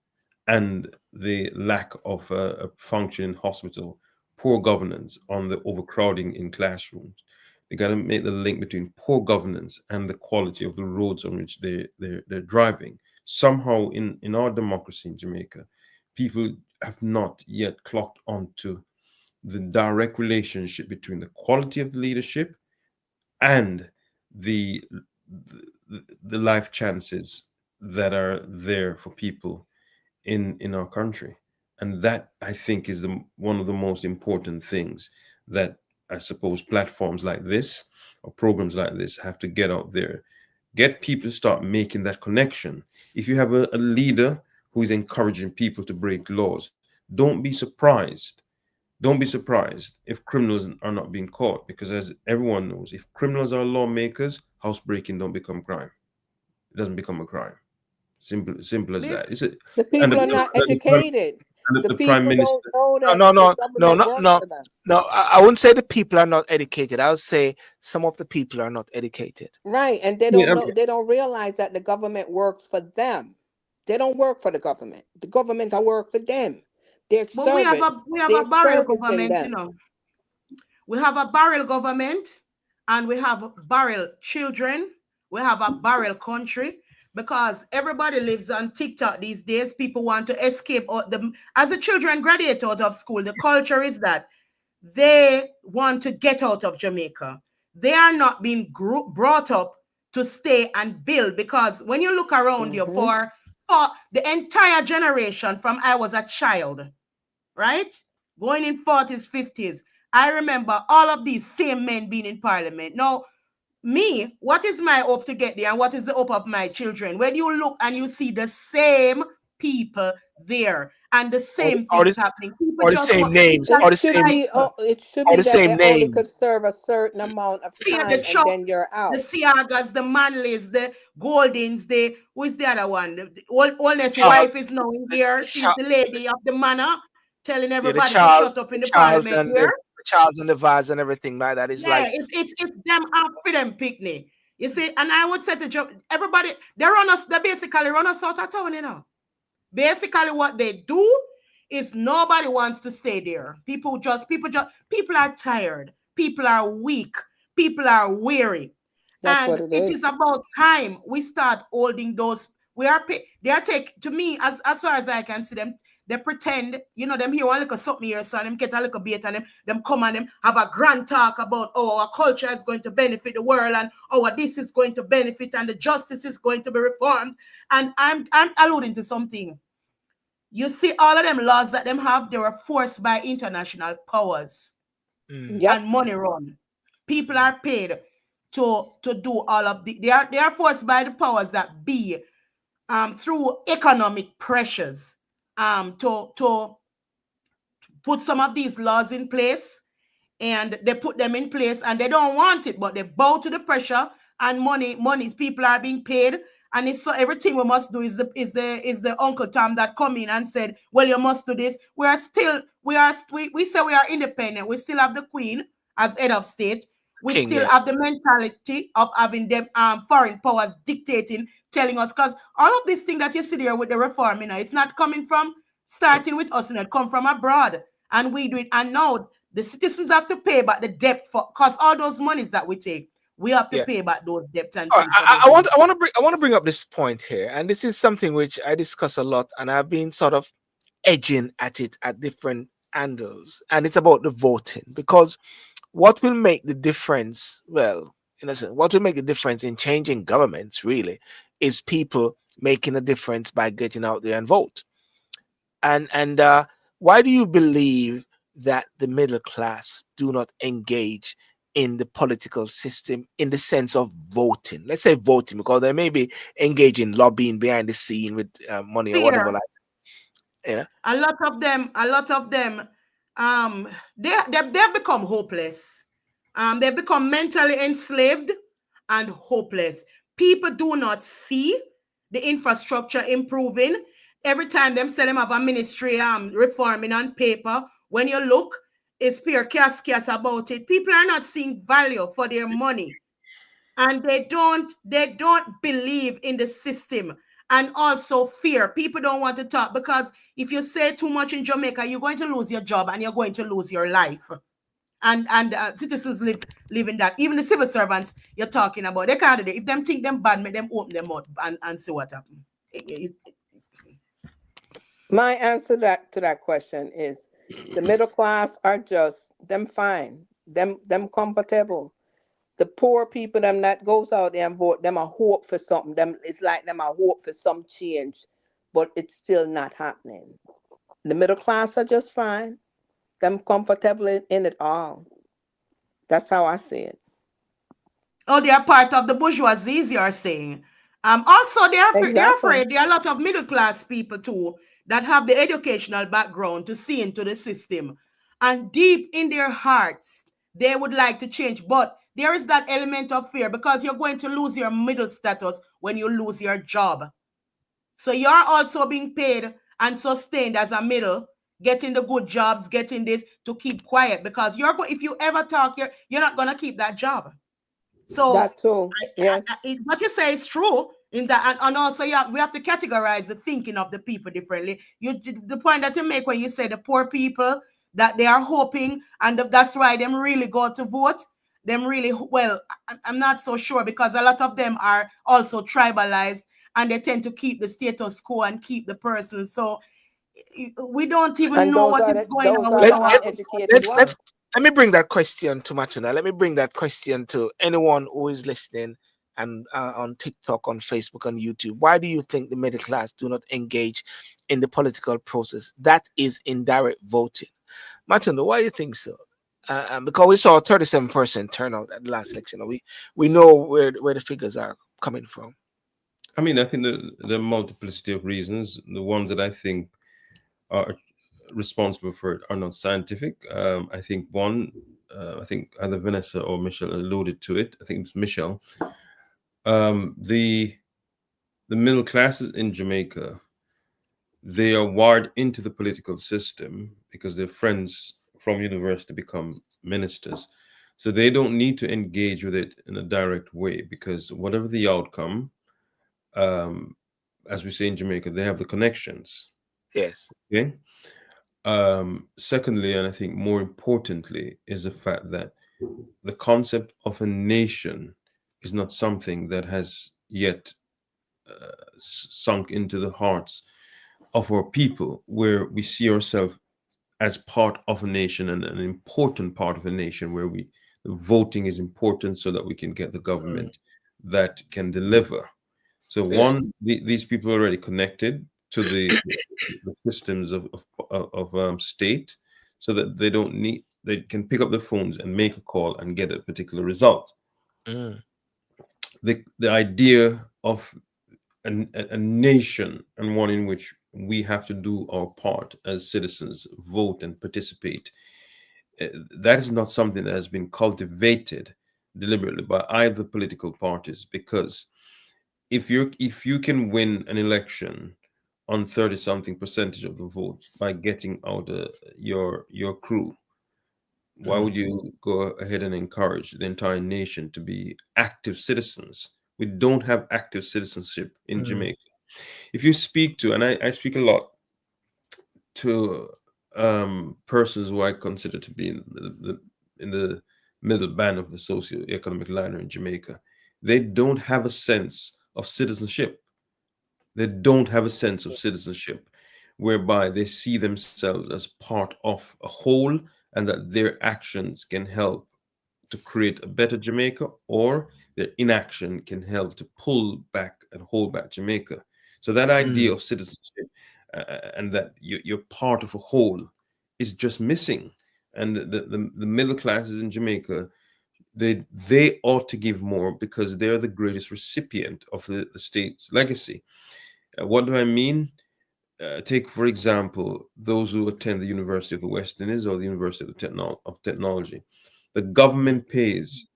and the lack of a functioning hospital, poor governance on the overcrowding in classrooms. They got to make the link between poor governance and the quality of the roads on which they're driving. Somehow, in our democracy in Jamaica, people have not yet clocked onto the direct relationship between the quality of the leadership and the the life chances that are there for people in our country. And that, I think, is the one of the most important things that I suppose platforms like this or programs like this have to get out there, get people to start making that connection. If you have a leader who is encouraging people to break laws, don't be surprised if criminals are not being caught, because as everyone knows, if criminals are lawmakers, housebreaking don't become crime. It doesn't become a crime. Simple as This that. Is it? The And people are not educated. The the prime people don't minister. know No, that no, the no, no, government no, works no, for them. no. I wouldn't say the people are not educated. I would say some of the people are not educated. Right. And they don't Yeah, know, they don't realize that the government works for them. They don't work for the government. The government I work for them. They're But we have servant. a They're barrel servicing government, them. We have a barrel government and we have barrel children. We have a barrel country because everybody lives on TikTok these days. People want to escape. As the children graduate out of school, the culture is that they want to get out of Jamaica. They are not being brought up to stay and build, because when you look around you Hmm. for the entire generation from I was a child, right? Going in 40s, 50s. I remember all of these same men being in parliament. Now, me, what is my hope to get there and what is the hope of my children? When you look and you see the same people there, and the or, same or things this happening. People or the just same want names people are It or the should same be. desperate. It should or be the that same they only could names. serve a certain amount of See the time, and then Chucks, you're the out. Siagas, the Manleys, the Goldings, the who is the other one? The oldest Charles, wife is now in the, there. the, She's the lady of the manor, telling yeah, everybody to shut up in The the Charles parliament and here. the Charles and the Vaz and everything like that. It's Yeah, like it's them up for them picnic. You see, and I would say to everybody, they run us, they basically run us out of town, you know. Basically, what they do is nobody wants to stay there. People are tired. People are weak. People are weary. That's what And it it is is. about time we start holding those. They are take to me as far as I can see them. They pretend, them here one little something here, so them get a little bit and them come and them have a grand talk about our culture is going to benefit the world and this is going to benefit and the justice is going to be reformed. And I'm alluding to something. You see, all of them laws that them have, they were forced by international powers mm, Yep. and money run. People are paid to do all of they are forced by the powers that be through economic pressures to put some of these laws in place, and they put them in place and they don't want it, but they bow to the pressure, and money people are being paid. And it's so everything we must do is the Uncle Tom that come in and said, well, you must do this. We say we are independent. We still have the queen as head of state. We King, still yeah, have the mentality of having them foreign powers dictating, telling us, because all of this thing that you see there with the reform, it's not coming from starting with us, it come from abroad, and we do it. And now the citizens have to pay back the debt for, because all those monies that we take, we have to yeah. pay back those debts and Oh, things for I, those I want money. I want to bring up this point here, and this is something which I discuss a lot, and I've been sort of edging at it at different angles, and it's about the voting, because what will make the difference? Well, in a sense, what will make the difference in changing governments really is people making a difference by getting out there and vote. And why do you believe that the middle class do not engage in the political system in the sense of voting? Let's say voting, because they may be engaging lobbying behind the scene with money or whatever, Fear. like, you know. A lot of them, they've become hopeless. They've become mentally enslaved and hopeless. People do not see the infrastructure improving. Every time them say them have a ministry reforming on paper, when you look, it's pure chaos about it. People are not seeing value for their money, and they don't believe in the system. And also fear. People don't want to talk, because if you say too much in Jamaica, you're going to lose your job and you're going to lose your life. And citizens live in that. Even the civil servants you're talking about, they can't do it. If them think them bad, make them open them up and see what happens. My answer to that question is the middle class are just them fine, them comfortable. The poor people them that goes out there and vote, them a hope for something. Them it's like them a hope for some change, but it's still not happening. The middle class are just fine. Them comfortable in it all. That's how I see it. Oh, they are part of the bourgeoisie, you are saying. Also, they're Exactly. afraid. There are a lot of middle class people too that have the educational background to see into the system, and deep in their hearts, they would like to change. But there is that element of fear, because you're going to lose your middle status when you lose your job. So you're also being paid and sustained as a middle, getting the good jobs, getting this to keep quiet, because if you ever talk, you're not gonna keep that job. So That too. Yes. what you say is true in that, and also yeah, we have to categorize the thinking of the people differently. The point that you make when you say the poor people, that they are hoping, and that's why them really go to vote. Them really, well, I'm not so sure, because a lot of them are also tribalized, and they tend to keep the status quo and keep the person. So we don't even And know those what are is the going those on are with the Let's our. let's uneducated let's ones. let me bring that question to Matuna. Let me bring that question to anyone who is listening and on TikTok, on Facebook, on YouTube. Why do you think the middle class do not engage in the political process that is indirect voting? Matuna, why do you think so? Because we saw 37% turnout at the last election. We know where the figures are coming from. I mean, I think the multiplicity of reasons, the ones that I think are responsible for it are not scientific. I think one, I think either Vanessa or Michelle alluded to it. I think it was Michelle. The middle classes in Jamaica, they are wired into the political system because their friends from university become ministers. So they don't need to engage with it in a direct way because whatever the outcome, um, as we say in Jamaica, they have the connections. Yes. Okay. Secondly, and I think more importantly, is the fact that the concept of a nation is not something that has yet sunk into the hearts of our people, where we see ourselves as part of a nation and an important part of a nation, where we the voting is important so that we can get the Mm. government that can deliver. So one, Yes. these people are already connected to the systems of state, so that they can pick up the phones and make a call and get a particular result. Mm. The idea of a nation, and one in which we have to do our part as citizens, vote and participate, that is not something that has been cultivated deliberately by either political parties, because if you can win an election on 30 something percentage of the votes by getting out your crew, why Mm. would you go ahead and encourage the entire nation to be active citizens? We don't have active citizenship in Mm. Jamaica. If you speak to, and I speak a lot to persons who I consider to be in the middle band of the socio-economic ladder in Jamaica, they don't have a sense of citizenship. They don't have a sense of citizenship whereby they see themselves as part of a whole, and that their actions can help to create a better Jamaica, or their inaction can help to pull back and hold back Jamaica. So that idea Mm. of citizenship, and that you're part of a whole, is just missing. And the middle classes in Jamaica, they ought to give more because they're the greatest recipient of the state's legacy. What do I mean? Take, for example, those who attend the University of the West Indies or the University of Technology. The Mm. government pays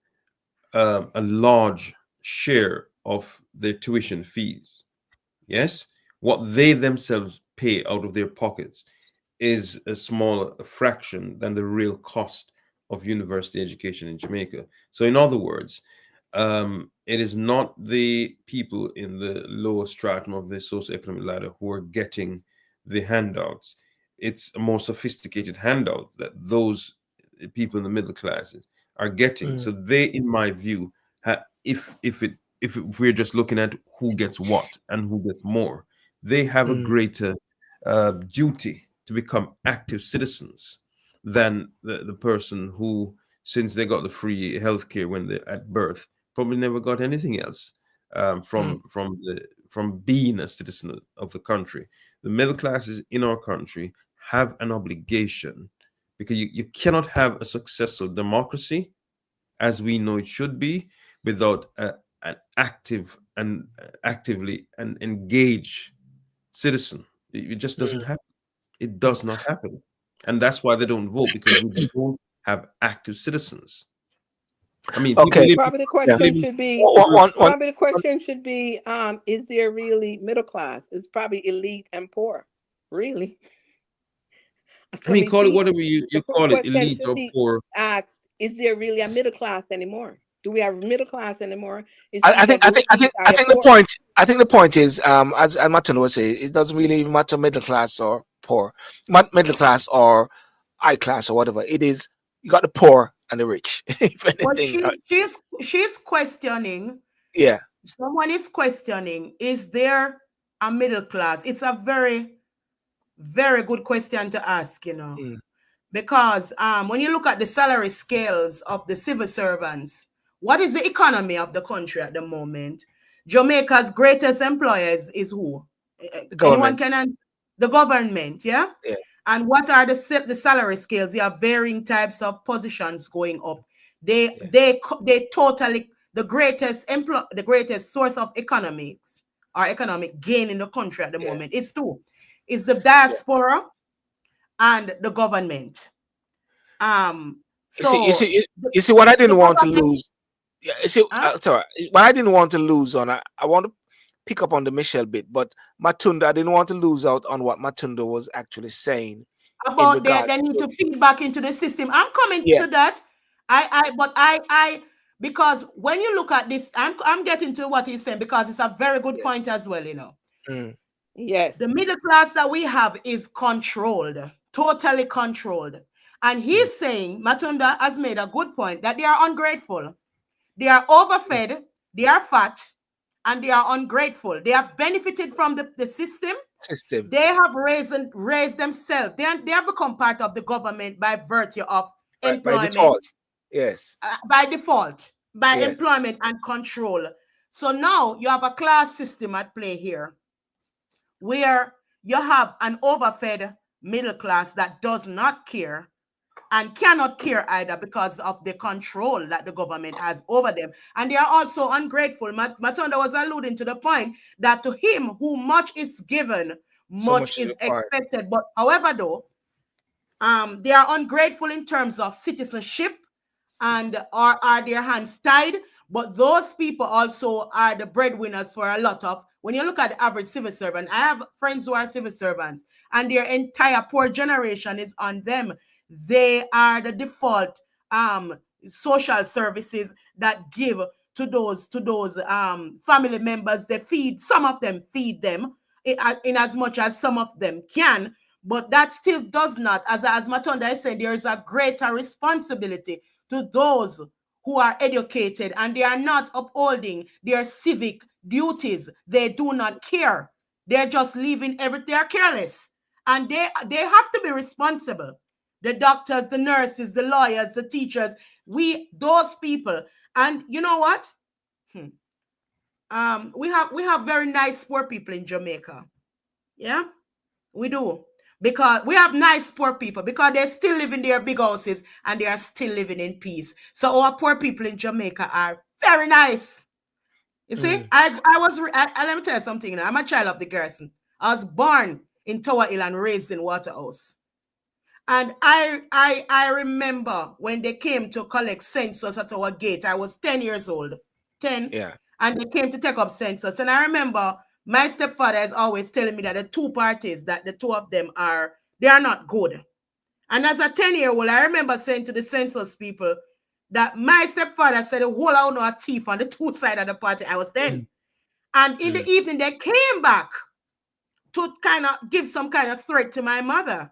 a large share of their tuition fees. Yes, what they themselves pay out of their pockets is a smaller fraction than the real cost of university education in Jamaica. So, in other words, it is not the people in the lower stratum of the socioeconomic ladder who are getting the handouts. It's a more sophisticated handout that those people in the middle classes are getting. Mm. So they, in my view, if we're just looking at who gets what and who gets more, they have a Mm. greater duty to become active citizens than the person who, since they got the free healthcare when they're at birth, probably never got anything else Mm. from being a citizen of the country. The middle classes in our country have an obligation, because you cannot have a successful democracy as we know it should be without an active and actively and engaged citizen. It just doesn't Mm. happen. It Mm. does not happen. And that's why they don't vote, because we don't have active citizens. I mean, people Okay. live Probably the Yeah. live question in should be, One, one, probably the one, question should be, is there really middle class? It's probably elite and poor. Really? I Can mean, we call it see? whatever you The first call it, question elite should or be poor. asked, is there really a middle class anymore? Do we have a middle class anymore? Is I either think I the think I elite think or I the think the poor? point I think the point is as Martin would say, it doesn't really even matter middle class or poor, middle class or high class or whatever. It is, you got the poor and the rich. If But anything, she's questioning. yeah. Someone is questioning: is there a middle class? It's a very, very good question to ask. Mm. Because when you look at the salary scales of the civil servants, what is the economy of the country at the moment? Jamaica's greatest employers is who? The Anyone government. can answer? The government, yeah? Yeah. And what are the salary scales? You have varying types of positions going up. Yeah. They totally the greatest source of economics. or economic gain in the country at the Yeah. moment. It's two. It's the Yeah. diaspora and the government. You see, you So see, the, you see what I the didn't want to government, lose. Yeah, you see, huh? sorry, what I didn't want to lose on. I want to pick up on the Michelle bit, but Matunda, I didn't want to lose out on what Matunda was actually saying in About they regards need to. to feed back into the system. I'm coming Yeah, to that. But I because when you look at this, I'm getting to what he's saying because it's a very good yeah, point as well. You know, mm, the Yes. middle class that we have is controlled, totally controlled, and mm, he's saying Matunda has made a good point that they are ungrateful, they are mm, overfed, they are fat, and they are ungrateful. They have benefited from the system. system They have raised themselves. They have become part of the government by virtue of by default. employment, Yes, by default, by yes, employment and control. So now you have a class system at play here where you have an overfed middle class that does not care and cannot care either because of the control that the government has over them. And they are also ungrateful. Matonda was alluding to the point that to him who much is given, so much much is is required. expected. But however, though, they are ungrateful in terms of citizenship and are their hands tied. But those people also are the breadwinners for a lot of. When you look at the average civil servant, I have friends who are civil servants, and their entire poor generation is on them. They are the default um, social services that give to those family members. They feed some of them feed them in as much as some of them can, but that still does not, as Matonda is saying, there is a greater responsibility to those who are educated and they are not upholding their civic duties. They do not care. They're just leaving everything. They're careless, and they have to be responsible. The doctors, the nurses, the lawyers, the teachers, those people. And you know what? Hmm. We have very nice poor people in Jamaica. Yeah, we do. Because we have nice poor people because they still live in their big houses and they are still living in peace. So our poor people in Jamaica are very nice. You see, Mm, let me tell you something. I'm a child of the garrison. I was born in Tower Hill and raised in Waterhouse. And I remember when they came to collect census at our gate. I was 10 years old. 10. yeah, And they came to take up census. And I remember my stepfather is always telling me that the two parties, that the two of them they are not good. And as a 10-year-old, I remember saying to the census people that my stepfather said the whole out no thief on the two side of the party. I was 10. mm, And in mm, the evening, they came back to kind of give some kind of threat to my mother,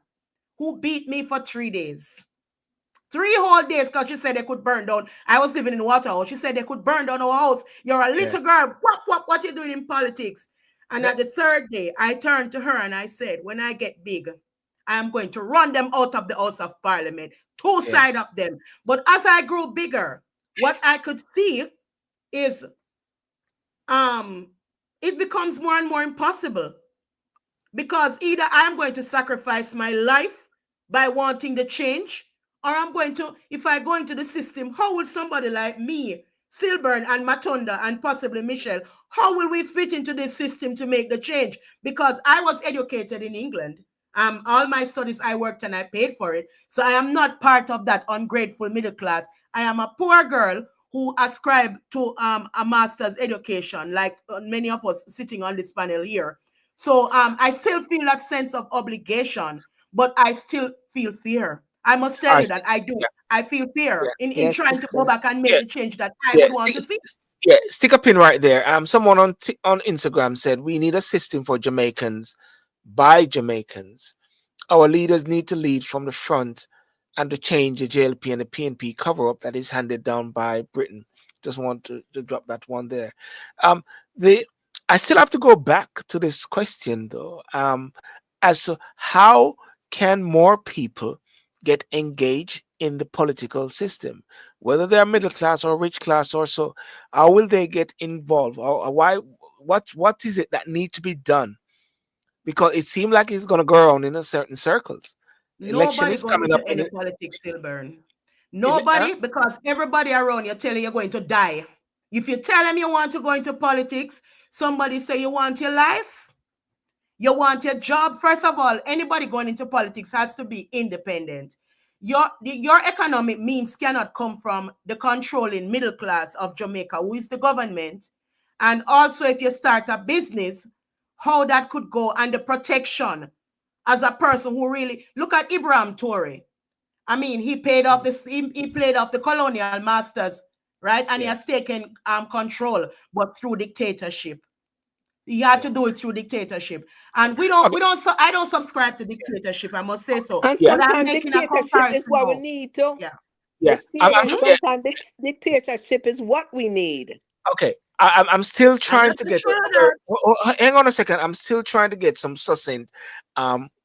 who beat me for 3 days. 3 whole days because she said they could burn down. I was living in Waterhouse. She said they could burn down our house. You're a little yes, girl. What you doing in politics? And yeah, at the third day, I turned to her and I said, when I get big, I am going to run them out of the House of Parliament, two yeah. side of them. But as I grew bigger, what I could see is um it becomes more and more impossible because either I'm going to sacrifice my life by wanting the change, or I'm going to, if I go into the system, how will somebody like me, Silburn and Matonda and possibly Michelle, how will we fit into this system to make the change? Because I was educated in England. All my studies I worked and I paid for it. So I am not part of that ungrateful middle class. I am a poor girl who ascribed to a master's education, like many of us sitting on this panel here. So I still feel that sense of obligation, but I still feel fear. I must tell I you see. that I do. Yeah, I feel yeah, fear in Yes, trying to go sister. back and make yeah, the change that I yeah. would want to see. Yeah, stick a pin right there. Someone on Instagram said we need a system for Jamaicans by Jamaicans. Our leaders need to lead from the front and to change the JLP and the PNP cover up that is handed down by Britain. Just want to drop that one there. Um, the I still have to go back to this question though, as to how can more people get engaged in the political system, whether they are middle class or rich class or so. How will they get involved? Or why? What is it that need to be done? Because it seemed like it's going to go around in a certain circles. Election Nobody is going coming up into in any it. politics, Silburn. In it Nobody, because everybody around you tell you you're going to die. If you tell them you want to go into politics, somebody say you want your life, you want your job. First of all, anybody going into politics has to be independent. Your economic means cannot come from the controlling middle class of Jamaica, who is the government. And also, if you start a business, how that could go, and the protection as a person who really look at Ibrahim Toure. I mean, he paid off this. He played off the colonial masters, right? And he has Yes. taken control, but through dictatorship. He had Yeah. to do it through dictatorship, and we don't. Okay. We don't. So I don't subscribe to dictatorship. I must say so. And Yeah. But I'm sometimes making a dictatorship is comparison what we now. need too. Yeah. Yeah. Let's see it. And Yeah. sometimes dictatorship is what we need. Okay. I'm still And trying just to to get show a you very, that. hang on a second. I'm still trying to get some succinct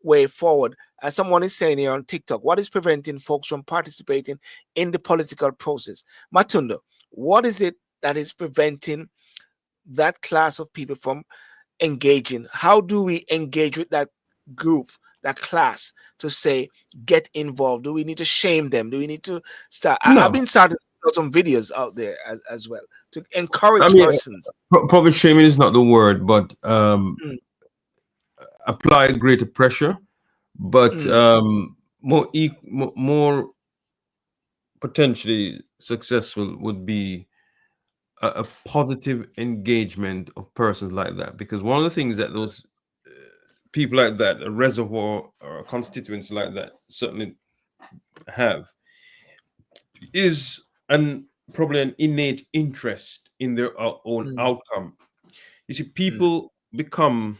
way forward. As someone is saying here on TikTok, what is preventing folks from participating in the political process? Matunda, what is it that is preventing that class of people from engaging? How do we engage with that group, that class, to say get involved? Do we need to shame them? Do we need to start? I've No, been starting to put some videos out there as well to I encourage mean, persons. probably shaming is not the word, but Mm, apply greater pressure, but mm, more potentially successful would be a positive engagement of persons like that. Because one of the things that those people like that, a reservoir or constituents like that, certainly have is an probably an innate interest in their own mm, outcome. You see, mm. people become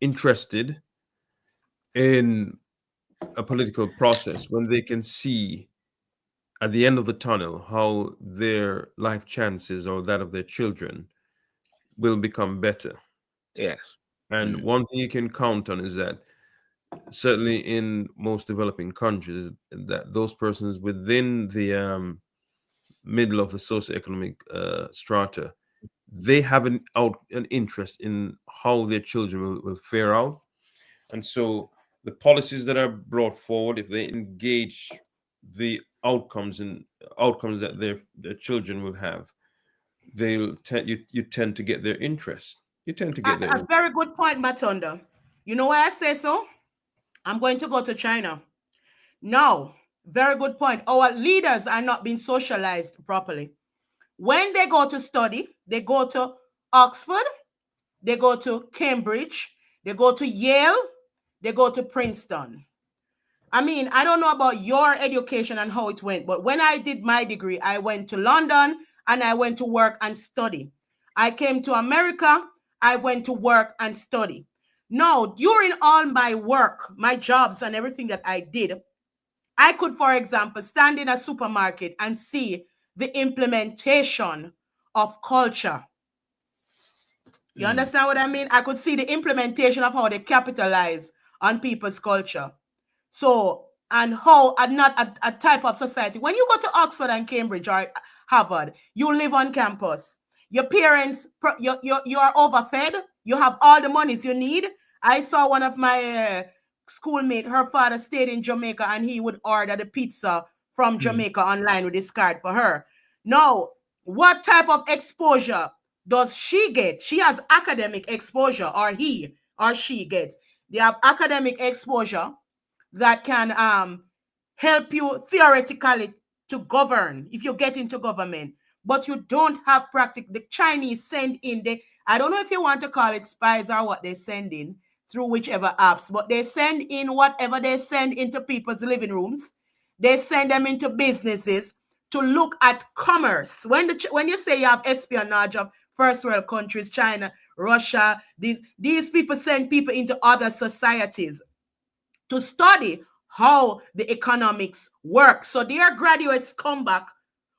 interested in a political process when they can see at the end of the tunnel how their life chances or that of their children will become better. Yes. And Mm, one thing you can count on is that certainly in most developing countries, that those persons within the middle of the socioeconomic strata, they have an interest in how their children will fare out. And so the policies that are brought forward, if they engage the outcomes that their children will have, you tend to get their interest. You tend to get their A interest. very good point, Matunda. You know why I say so? I'm going to go to China. No, very good point. Our leaders are not being socialized properly. When they go to study, they go to Oxford, they go to Cambridge, they go to Yale, they go to Princeton. I mean, I don't know about your education and how it went, but when I did my degree, I went to London and I went to work and study. I came to America, I went to work and study. Now, during all my work, my jobs, and everything that I did, I could, for example, stand in a supermarket and see the implementation of culture. You mm. understand what I mean? I could see the implementation of how they capitalize on people's culture. So, and how are not a type of society. When you go to Oxford and Cambridge or Harvard, you live on campus. Your parents, you are overfed. You have all the monies you need. I saw one of my schoolmate, her father stayed in Jamaica and he would order the pizza from Mm. Jamaica online with his card for her. Now, what type of exposure does she get? She has academic exposure, or he or she gets. They have academic exposure that can help you theoretically to govern if you get into government, but you don't have practical. The Chinese send in the, I don't know if you want to call it spies or what they send in through whichever apps, but they send in whatever they send into people's living rooms. They send them into businesses to look at commerce. When you say you have espionage of first world countries, China, Russia, these people send people into other societies to study how the economics work. So their graduates come back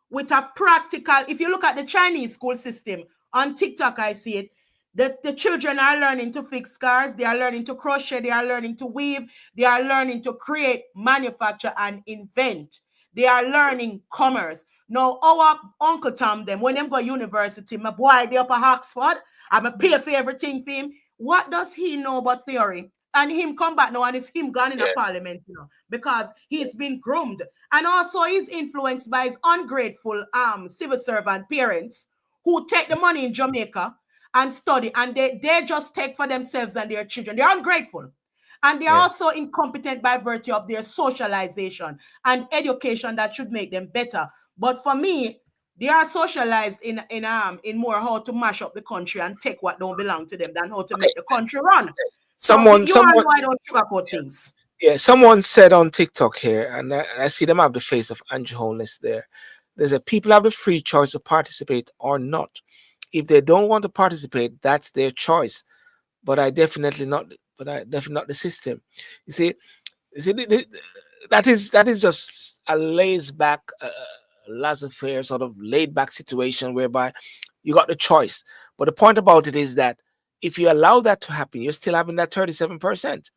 with a practical. If you look at the Chinese school system on TikTok, I see it. The children are learning to fix cars, they are learning to crochet, they are learning to weave, they are learning to create, manufacture, and invent. They are learning commerce. Now, our Uncle Tom, them, when them go university, my boy, they up at Oxford, I'm a pay for everything for him. What does he know about theory? And him come back now and it's him gone in a Yes. parliament, because he's Yes. been groomed. And also he's influenced by his ungrateful civil servant parents who take the money in Jamaica and study, and they just take for themselves and their children. They're ungrateful. And they are Yeah. also incompetent by virtue of their socialization and education that should make them better. But for me, they are socialized in more how to mash up the country and take what don't belong to them than how to Okay. make the country run. So Someone, you all someone, know I don't sugarcoat things. yeah, someone said on TikTok here, and I see them have the face of Andrew Holness there. There's a people have the free choice to participate or not. If they don't want to participate, that's their choice. But I definitely not. But I definitely not the system. You see, that is just a lays back, laissez-faire sort of laid back situation whereby you got the choice. But the point about it is that if you allow that to happen, you're still having that 37%.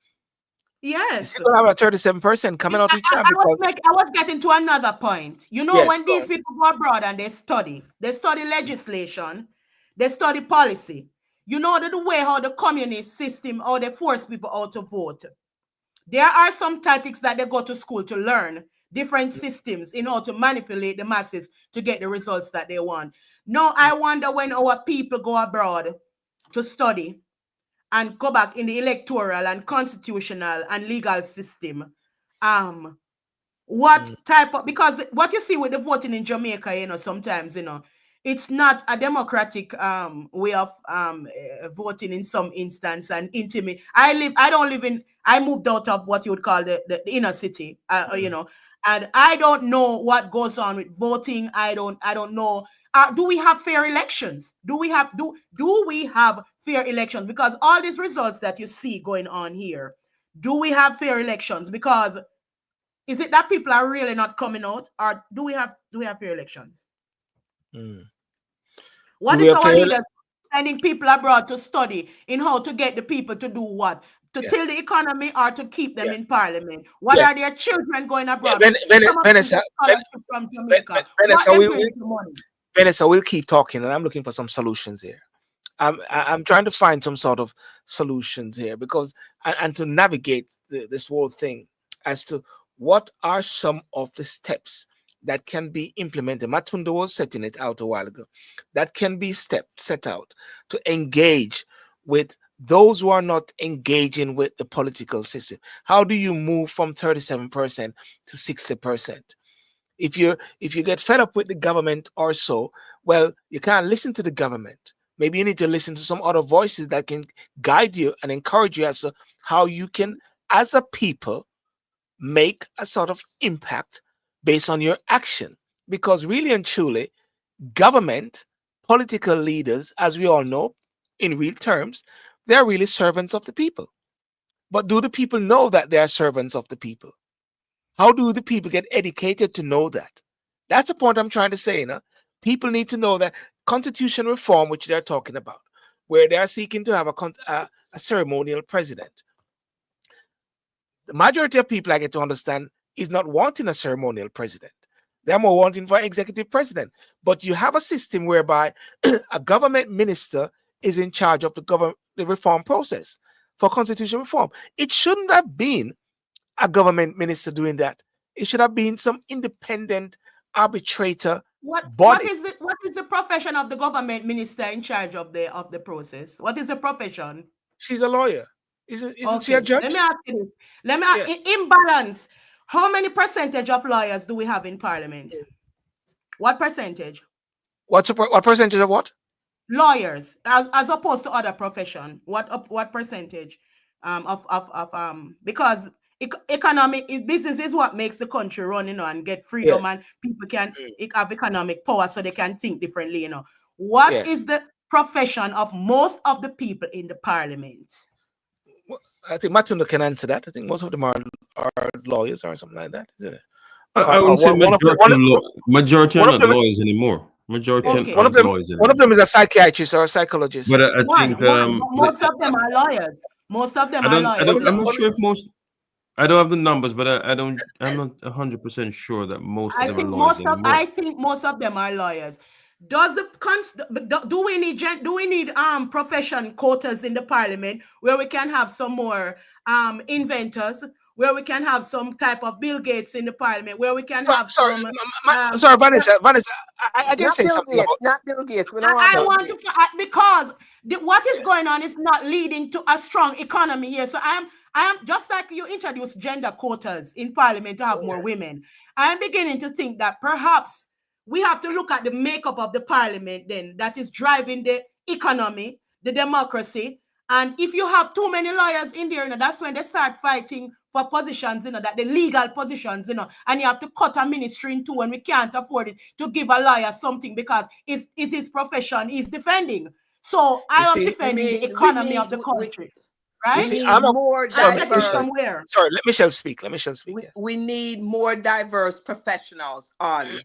You Yes. still gonna have a 37% coming out each time because I was getting to another point. You know, yes, when go these on. people go abroad and they study legislation, they study policy. You know the way how the communist system, how they force people out to vote. There are some tactics that they go to school to learn different systems in order to manipulate the masses to get the results that they want. Now, I wonder when our people go abroad to study and go back in the electoral and constitutional and legal system, what Mm, type of, because what you see with the voting in Jamaica, sometimes, it's not a democratic way of voting in some instance and intimate. I moved out of what you would call the inner city, mm, and I don't know what goes on with voting. I don't know. Do we have fair elections? Do we have fair elections? Because all these results that you see going on here, do we have fair elections? Because is it that people are really not coming out, or do we have fair elections? mm. Do What we is have our fair? leaders sending people abroad to study in how to get the people to do what? To Yeah, till the economy or to keep them yeah, in parliament? What yeah. are their children going abroad? Some of them Vanessa, get scholarship from Jamaica. What Vanessa, them doing with the money? Vanessa, we'll keep talking, and I'm looking for some solutions here. I'm trying to find some sort of solutions here because and to navigate this whole thing as to what are some of the steps that can be implemented. Matunda was setting it out a while ago. That can be set out to engage with those who are not engaging with the political system. How do you move from 37% to 60%? If you get fed up with the government or so, well, you can't listen to the government. Maybe you need to listen to some other voices that can guide you and encourage you as to how you can, as a people, make a sort of impact based on your action. Because really and truly, government, political leaders, as we all know, in real terms, they're really servants of the people. But do the people know that they are servants of the people? How do the people get educated to know that? That's the point I'm trying to say. People need to know that constitution reform, which they're talking about, where they are seeking to have a ceremonial president. The majority of people I get to understand is not wanting a ceremonial president. They're more wanting for executive president. But you have a system whereby a government minister is in charge of the reform process for constitution reform. It shouldn't have been a government minister doing that. It should have been some independent arbitrator What body. is the profession of the government minister in charge of the process? What is the profession? She's a lawyer. Isn't she a Okay, let me judge? ask you this. Yeah. Imbalance. How many percentage of lawyers do we have in parliament? What percentage? What percentage of what? Lawyers, as opposed to other profession. What percentage because business is what makes the country run, and get freedom, Yes. and people can Mm. have economic power so they can think differently. What Yes. is the profession of most of the people in the parliament? Well, I think Matunda can answer that. I think most of them are lawyers or something like that, isn't it? I Or wouldn't say one of the majority are one of not them lawyers anymore. Majority Okay, one of aren't them lawyers one of anymore. them is a psychiatrist or a psychologist. But I think one, but most of them are lawyers. Most of them are What lawyers. is it? I'm not sure if most. I don't have the numbers, but I don't. I'm not 100% sure that most of them are lawyers anymore. I think most of them are lawyers. Does do we need profession quotas in the parliament where we can have some more inventors, where we can have some type of Bill Gates in the parliament, where we can So, have sorry, some. Um, sorry, Vanessa. I can Not say Bill something about. Gates. Not Bill Gates. We don't want I Bill want to Gates. because what is going on is not leading to a strong economy here. So I am just like you introduced gender quotas in parliament to have more women. I am beginning to think that perhaps we have to look at the makeup of the parliament then that is driving the economy, the democracy. And if you have too many lawyers in there, that's when they start fighting for positions, that the legal positions, and you have to cut a ministry in two when we can't afford it to give a lawyer something because it's his profession he's defending. So You I am see, We defending the need we economy of need the we, country, you we right? see, need I'm a. more I'm Sorry, let getting Michelle. diverse. somewhere. Sorry, let Michelle speak. Let Michelle speak. Yeah. We need more diverse professionals on.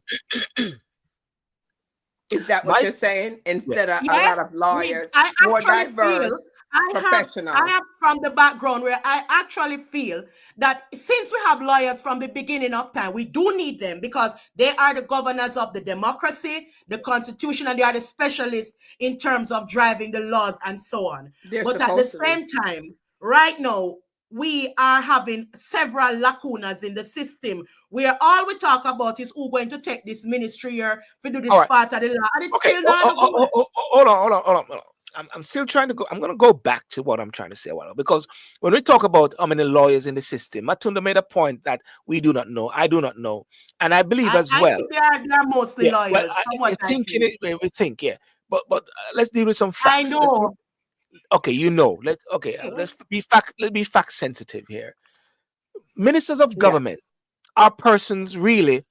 Is that what My. you're saying? Yeah. Instead of a Yes, lot of lawyers, I more actually feel diverse I have professionals. from the background where I actually feel that since we have lawyers from the beginning of time, we do need them because they are the governors of the democracy, the constitution, and they are the specialists in terms of driving the laws and so on. They're But at the supposed to be. same time, right now, we are having several lacunas in the system where all we talk about is who going to take this ministry here to do All this right. part of the law, and it's Okay. still not good. Hold on. I'm still trying to go. I'm going to go back to what I'm trying to say a while, because when we talk about how many lawyers in the system, Matunda made a point that we do not know. I do not know, and I believe as I well. think they are mostly Yeah. Well, lawyers from I what I think in see. it, we think, yeah. But let's deal with some I facts. know. Okay, let's be fact sensitive here. Ministers of Yeah. government are persons really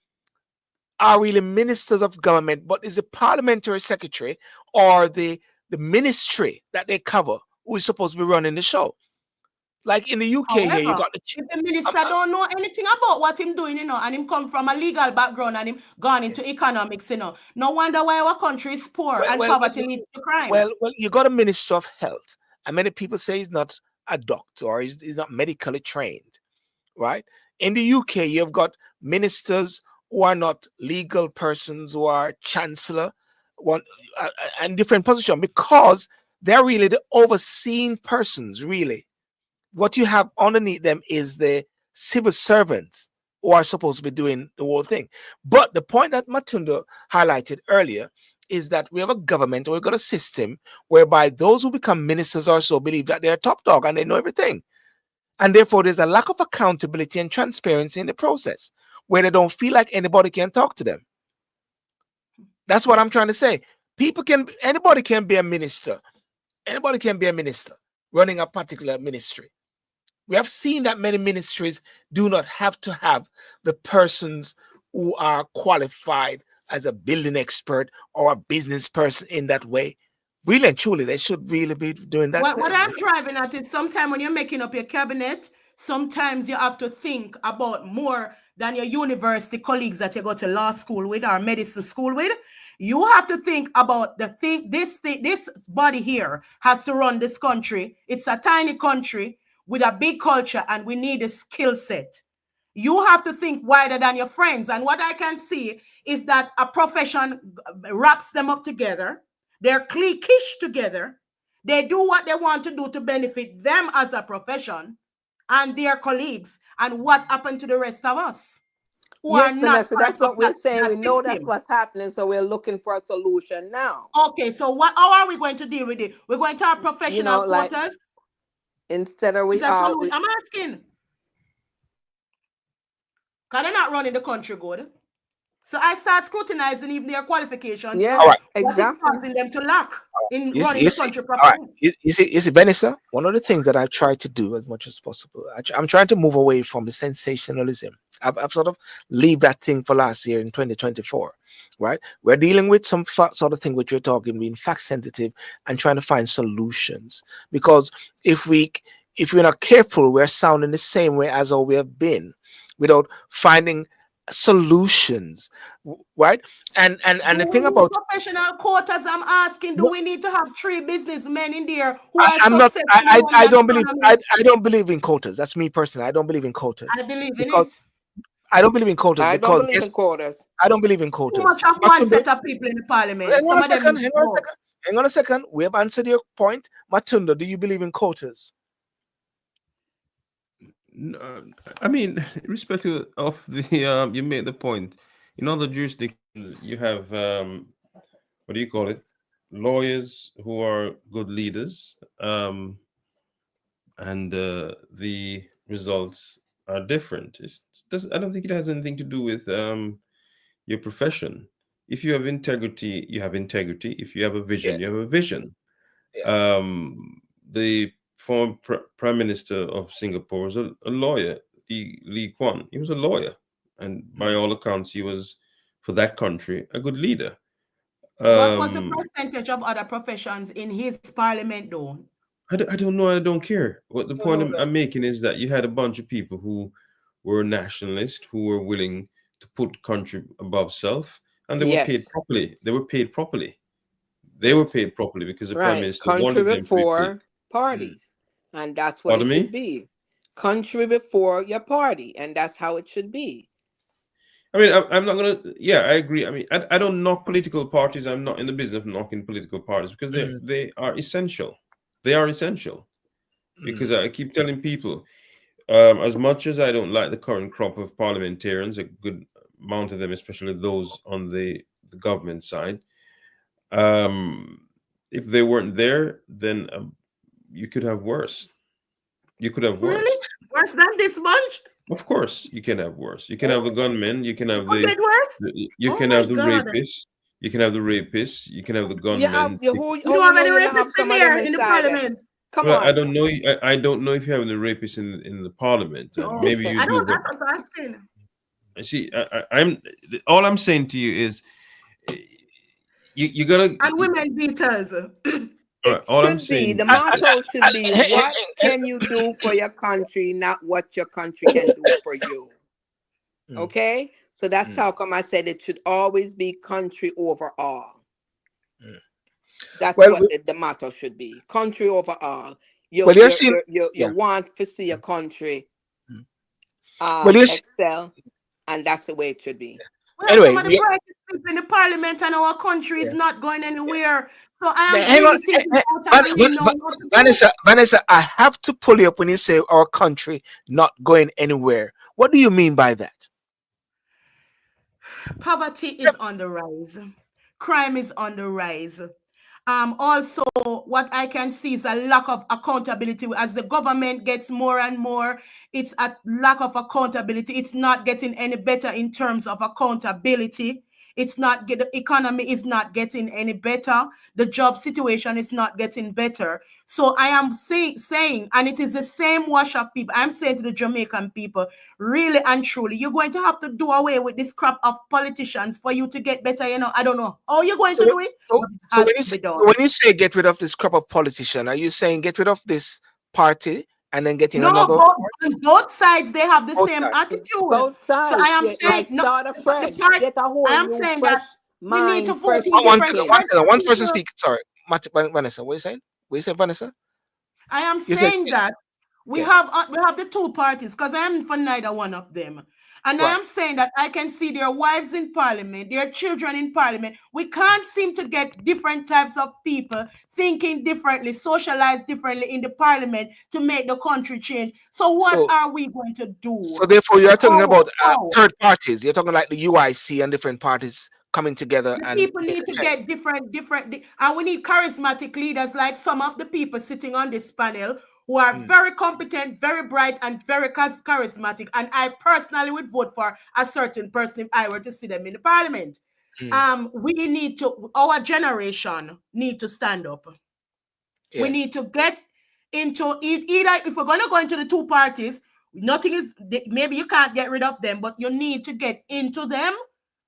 are really ministers of government, but is the parliamentary secretary or the ministry that they cover who is supposed to be running the show. Like in the UK here, you However, got the if the minister don't know anything about what him doing, and him come from a legal background and him gone yeah. into economics, no wonder why our country is poor well, and well, well, poverty leads to crime. well, you got a minister of health, and many people say he's not a doctor or he's not medically trained, right? In the UK, you've got ministers who are not legal persons, who are chancellor, one and different position because they're really the overseeing persons. Really, what you have underneath them is the civil servants who are supposed to be doing the whole thing. But the point that Matunda highlighted earlier is that we have a government or we've got a system whereby those who become ministers or so believe that they're top dog and they know everything. And therefore, there's a lack of accountability and transparency in the process where they don't feel like anybody can talk to them. That's what I'm trying to say. Anybody can be a minister. Anybody can be a minister running a particular ministry. We have seen that many ministries do not have to have the persons who are qualified as a building expert or a business person in that way. Really and truly, they should really be doing that What thing. I'm driving at is sometimes when you're making up your cabinet, sometimes you have to think about more than your university colleagues that you go to law school with or medicine school with. You have to think about the thing. This body here has to run this country. It's a tiny country with a big culture, and we need a skill set. You have to think wider than your friends. And what I can see is that a profession wraps them up together. They're cliquish together. They do what they want to do to benefit them as a profession and their colleagues. And what happened to the rest of us who are Yes, not Vanessa, part that's of what we're saying. that We know that's system? what's happening, so we're looking for a solution now. Okay, so how are we going to deal with it? We're going to have You professional know, like quotas. instead of Is we that all solution? we, I'm asking. Because they're not running the country good. So I start scrutinizing even their qualifications to All yeah, right. what is exactly. causing them to lack in running You the see, country all right. properly. You see, Vanessa, one of the things that I try to do as much as possible, I'm trying to move away from the sensationalism. I've sort of leave that thing for last year in 2024, right? We're dealing with some sort of thing which we're talking, being fact sensitive and trying to find solutions. Because if we if we're not careful, we're sounding the same way as all we have been, without finding solutions, right? Do And the we thing need about professional quotas? I'm asking, do no, we need to have three businessmen in there who are I'm not. successful in running I an don't believe. economy? I don't believe in quotas. That's me personally. I don't believe in I quotas believe in because it. I don't believe in quotas I don't because believe guess in quotas. I don't believe in Too much quotas. of one Matunda, set of people in the hang parliament. on a Some of them second. need Hang to on a go. second. Hang on a second. We have answered your point, Matunda. Do you believe in quotas? I mean, irrespective of the you made the point. In other jurisdictions, you have what do you call it? Lawyers who are good leaders, and the results are different. I don't think it has anything to do with your profession. If you have integrity, you have integrity. If you have a vision, you Yes, have a vision. yes. The former prime minister of Singapore was a lawyer, Lee Kuan. He was a lawyer, and by Mm. all accounts, he was for that country a good leader. What was the Um, percentage of other professions in his parliament, though? I don't know. I don't care. What the Don't point know that. I'm making is that you had a bunch of people who were nationalists, who were willing to put country above self, and they were paid Yes. properly. They were paid properly. They were Yes. paid properly because the prime Right. minister Country wanted them to be paid. before Mm. parties. And that's what it Pardon should me? be. Country before your party. And that's how it should be. I mean, I'm not gonna. Yeah, I agree. I mean, I don't knock political parties. I'm not in the business of knocking political parties because Mm. they are essential. They are essential because Mm. I keep telling people, as much as I don't like the current crop of parliamentarians, a good amount of them, especially those on the government side, um, if they weren't there, then you could have worse. You could have Really? worse. Worse than this bunch? Of course, you can have worse. You can have the Oh, gunmen. You can it have could get worse? you Oh can my have the God. rapists. You can have the rapists. You can have the Yeah, gunmen. We how don't you have know any you don't have rapists in some of them there in the inside them? parliament. Come Well, I on. don't know. I don't know if you have the rapists in the parliament. Maybe you I do, don't, but that's what I'm asking. see, I'm all I'm saying to you is eh, you gotta. And women beaters. All It right, all I'm should be, saying. the motto should be, I- what can you do for your country, not what your country can do for you. Mm. Okay? So that's Mm. how come I said it should always be country overall. Mm. That's Well, what the motto should be. Country overall. well, you're seeing. You Yeah. want to see your country Mm. Well, excel, and that's the way it should be. We have some anyway. of the brightest people in the parliament, and our country is Yeah. not going anywhere. So I am Hang on, really thinking about it and really know what to do. Vanessa. Vanessa, I have to pull you up when you say our country not going anywhere. What do you mean by that? Poverty is on the rise. Crime is on the rise. Also, what I can see is a lack of accountability as the government gets more and more. It's a lack of accountability. It's not getting any better in terms of accountability. It's not get the economy is not getting any better. The job situation is not getting better. So I am saying, and it is the same wash up people. I'm saying to the Jamaican people, really and truly, you're going to have to do away with this crap of politicians for you to get better. I don't know how you're going to So, do it, so, but it has to be so done. when you say get rid of this crop of politician, are you saying get rid of this party and then getting No, another on both sides they have the both same sides? attitude. Both So I sides, am yeah, saying like no. start The afresh, part get a I whole am new saying fresh that we need to mind, vote fresh in One different. second, one thinking. second. One person People. speak. Sorry, Vanessa. What are you saying? What you saying, Vanessa? I am You said saying that yeah. we have the two parties because I am for neither one of them. And I Right. am saying that I can see their wives in parliament, their children in parliament. We can't seem to get different types of people thinking differently, socialize differently in the parliament to make the country change. So what So are we going to do? so therefore you're talking How? about How? third parties. You're talking like the UIC and different parties coming together The and people make need a to change. get different, and we need charismatic leaders like some of the people sitting on this panel who are Mm. very competent, very bright, and very charismatic. And I personally would vote for a certain person if I were to see them in the parliament. Mm. We need to, our generation need to stand up. We Yes. need to get into it. Either if we're going to go into the two parties, nothing is, maybe you can't get rid of them, but you need to get into them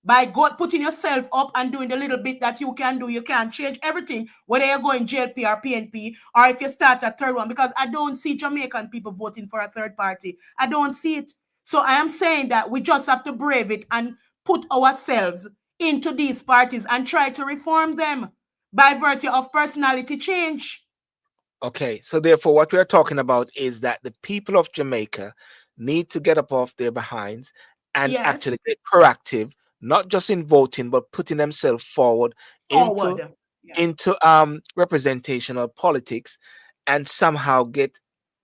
by putting yourself up and doing the little bit that you can do. You can't change everything, whether you're going JLP or PNP, or if you start a third one, because I don't see Jamaican people voting for a third party. I don't see it. So I am saying that we just have to brave it and put ourselves into these parties and try to reform them by virtue of personality change. Okay. So therefore what we are talking about is that the people of Jamaica need to get up off their behinds and Yes, actually get proactive, not just in voting, but putting themselves forward into forward. Yeah. representational politics and somehow get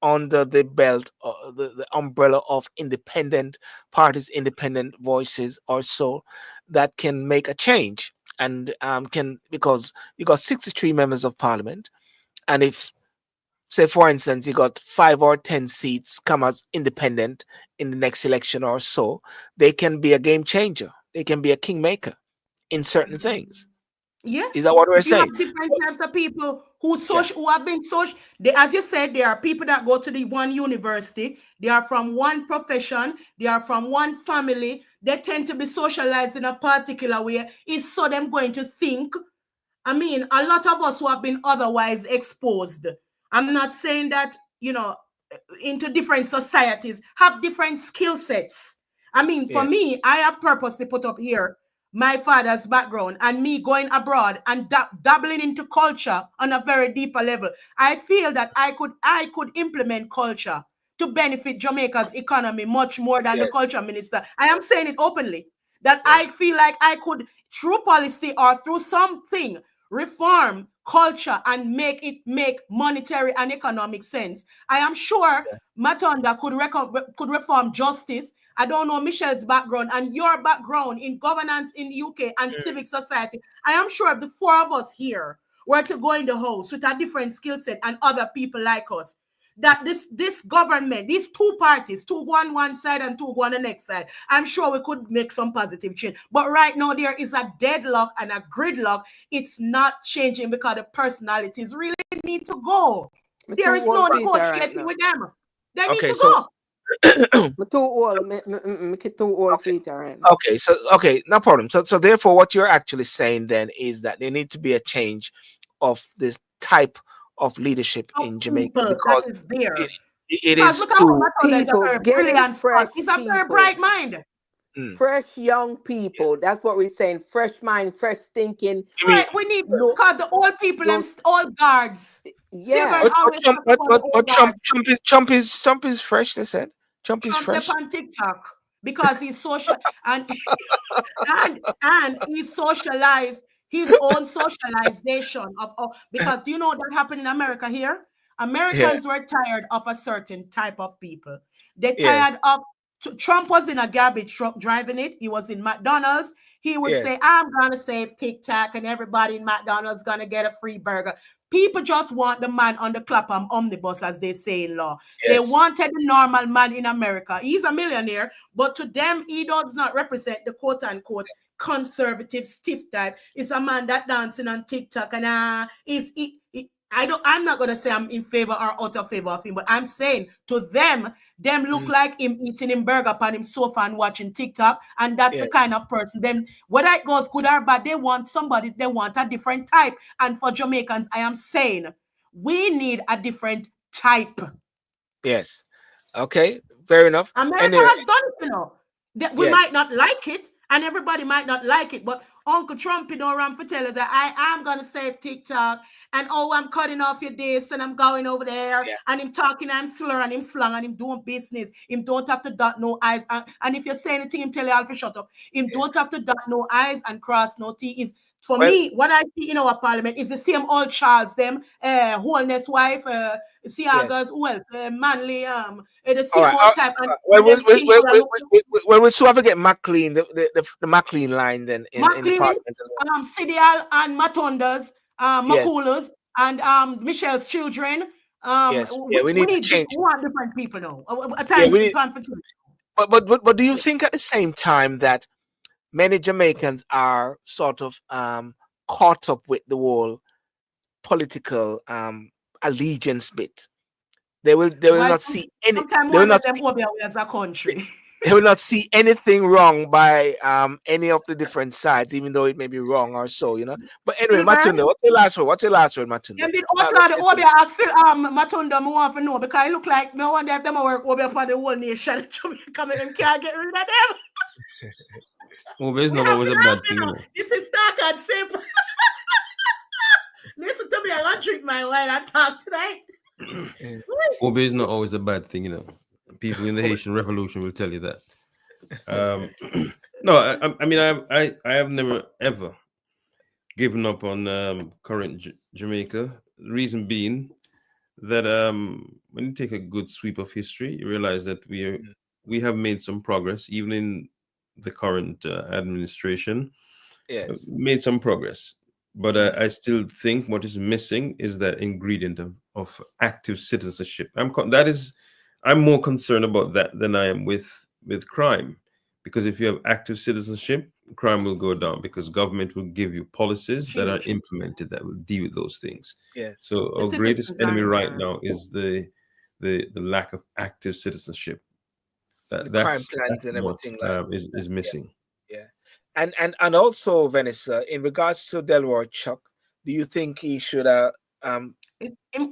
under the belt, the umbrella of independent parties, independent voices, or so, that can make a change. And can, because you got 63 members of parliament, and if, say for instance, you got 5 or 10 seats come as independent in the next election or so, they can be a game changer. They can be a kingmaker in certain things. Is Yes, that what we're if you saying? have different types of people who Yeah. social, who have been social, they, as you said, there are people that go to the one university, they are from one profession, they are from one family, they tend to be socialized in a particular way. Is so them going to think. I mean, a lot of us who have been otherwise exposed. I'm not saying that, into different societies have different skill sets. I mean, for Yeah. me, I have purposely put up here my father's background and me going abroad and dabbling into culture on a very deeper level. I feel that I could implement culture to benefit Jamaica's economy much more than the Yes. culture minister. I am saying it openly that Yeah. I feel like I could, through policy or through something, reform culture and make monetary and economic sense. I am sure Yeah. Matonda could reform justice. I don't know Michelle's background and your background in governance in the UK and Mm. civic society. I am sure if the four of us here were to go in the house with a different skill set and other people like us, that this government, these two parties, two go on one side and two go on the next side, I'm sure we could make some positive change. But right now there is a deadlock and a gridlock. It's not changing because the personalities really need to go. Me There too is no old Well, Peter right negotiating now. with them. They need okay. to So go. Me too old. Me too old okay. Peter right now. Okay, no problem. So therefore, what you're actually saying then is that there need to be a change of this type of leadership Of in Jamaica, people that because is it, there. it Because is look at how too. Matonda is a People, very get in brilliant son. fresh He's a very people. bright mind. Mm, Fresh young yeah. people. That's what we're saying. Fresh mind, fresh thinking. I mean, Right, we need, No, because the old people, them don't. old guards. Silver Yeah. but always Trump, talk about the old guards. Trump is fresh. They said Trump is Trump up fresh. on TikTok because he's social and and he socialized his own socialization of because do you know what happened in America here? Yeah. Americans were tired of a certain type of people. They Yes. tired of Trump was in a garbage truck driving it. He was in McDonald's. He would Yes. say, I'm gonna save TikTok, and everybody in McDonald's gonna get a free burger. People just want the man on the Clapham omnibus, as they say in law. They Yes. wanted the normal man in America. He's a millionaire, but to them, he does not represent the quote unquote conservative stiff type. It's a man that dancing on TikTok and I'm not gonna say I'm in favor or out of favor of him, but I'm saying to them look Mm, like him eating him burger upon him sofa and watching TikTok, and that's the yes. kind of person. Them whether it goes good or bad, they want somebody, they want a different type. And for Jamaicans, I am saying we need a different type. Yes. Okay. Fair enough. America Anyway. has done it, That we Yes. might not like it, and everybody might not like it, but Uncle Trump, ran for tell us that I am gonna save TikTok, and oh, I'm cutting off your this, and I'm going over there, Yeah. and him talking, I'm slur, and him slang, and him doing business. Him don't have to dot no eyes, and if you say anything, him tell you Alfie shut up. Him Yeah. don't have to dot no eyes and cross no T. Is for Well. me, what I see in our parliament is the same old Charles, them, wholeness wife, Yes. Siagas, well, Manley, the All same right. old type, Well, and them skin color look. we'll soon have to get McLean, the McLean line then in the McLean, parliament as well. Sidial and Matondas, Yes. Makulas, and Michelle's children. Yes. Yeah. We We need to need change. we want different people now. A Yeah. time, We need. time for change. But do you think at the same time that many Jamaicans are sort of caught up with the whole political allegiance bit? They will Why not see any. sometimes They will one of not them see. over as a country. They will not see anything wrong by any of the different sides, even though it may be wrong or so, But anyway, Silver, Matunda, what's your last word? What's your last word, Matunda? them did Let's outlaw the get to Obi it. Axel Matunda, me want to know because it look like me wonder if them a work Obi for the whole nation. Jamaica, make them can't get rid of them. Well, it's We not have always to a laugh, bad thing, you know. This is stark and simple. Listen to me, I want to drink my wine and talk tonight. Mm. Obe is not always a bad thing, you know. People in the Haitian Revolution will tell you that. Um, no, I mean, I have never ever given up on current Jamaica. Reason being, that when you take a good sweep of history, you realize that Mm. we have made some progress, even in the current administration, Yes. made some progress. But Mm. I still think what is missing is that ingredient of active citizenship. That is, I'm more concerned about that than I am with crime, because if you have active citizenship, crime will go down because government will give you policies that are Change. implemented that will deal with those things. Yes. So The our greatest citizens are enemy right there. now is the lack of active citizenship. The crime That's plans and what everything like that. is missing. Yeah. And also, Vanessa, in regards to Delroy Chuck, do you think he should Him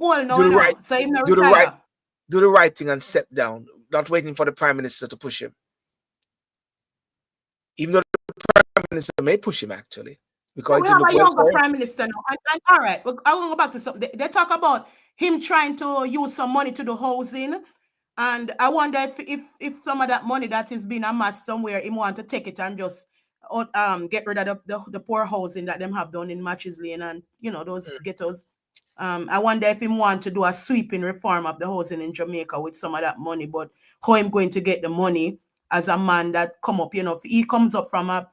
old do now, the right so him no do the right retire. do the right thing and step down, not waiting for the prime minister to push him? Even though the prime minister may push him actually, Yeah, because it we will have look a well younger for him. prime minister now. And all right, I want to go back to something. They talk about him trying to use some money to do housing. And I wonder if some of that money that is being amassed somewhere, him want to take it and just get rid of the poor housing that them have done in Matches Lane and those Mm. ghettos. I wonder if him want to do a sweeping reform of the housing in Jamaica with some of that money, but how him going to get the money as a man that come up, he comes up from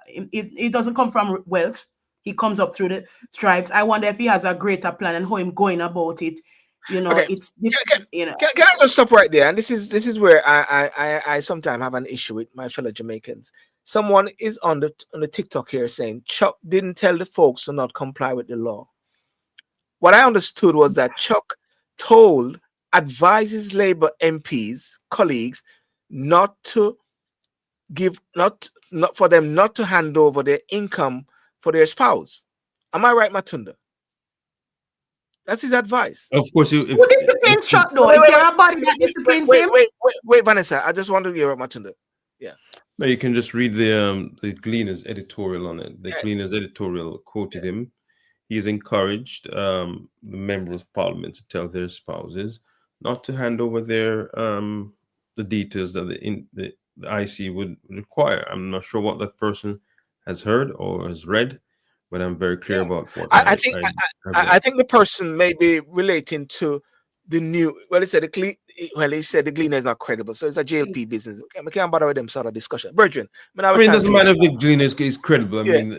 he doesn't come from wealth. He comes up through the stripes. I wonder if he has a greater plan and how him going about it. Okay. It's this, Can, can, can I just stop right there? And this is where I sometimes have an issue with my fellow Jamaicans. Someone is on the TikTok here saying Chuck didn't tell the folks to not comply with the law. What I understood was that Chuck told advises Labour MPs colleagues not to not for them not to hand over their income for their spouse. Am I right, Matunda? That's his advice. Of course, who disciplines Chuck though? Wait, Is wait, there a body that wait, disciplines wait, him? wait, wait, wait, Vanessa. I just want to hear Matunda. Yeah. no, you can just read the Gleaner's editorial on it. The Yes. Gleaner's editorial quoted Yeah. him. He has encouraged the members of parliament to tell their spouses not to hand over the details that the IC would require. I'm not sure what that person has heard or has read, but I'm very clear Yeah. about what I think I read. I think the person may be relating to the new. Well, he said he said the Gleaner is not credible, so it's a JLP business. Okay, we can't bother with them sort of discussion. Virgin, I mean, I I have mean, it time doesn't for you. matter if the Gleaner is credible. I Yeah. mean,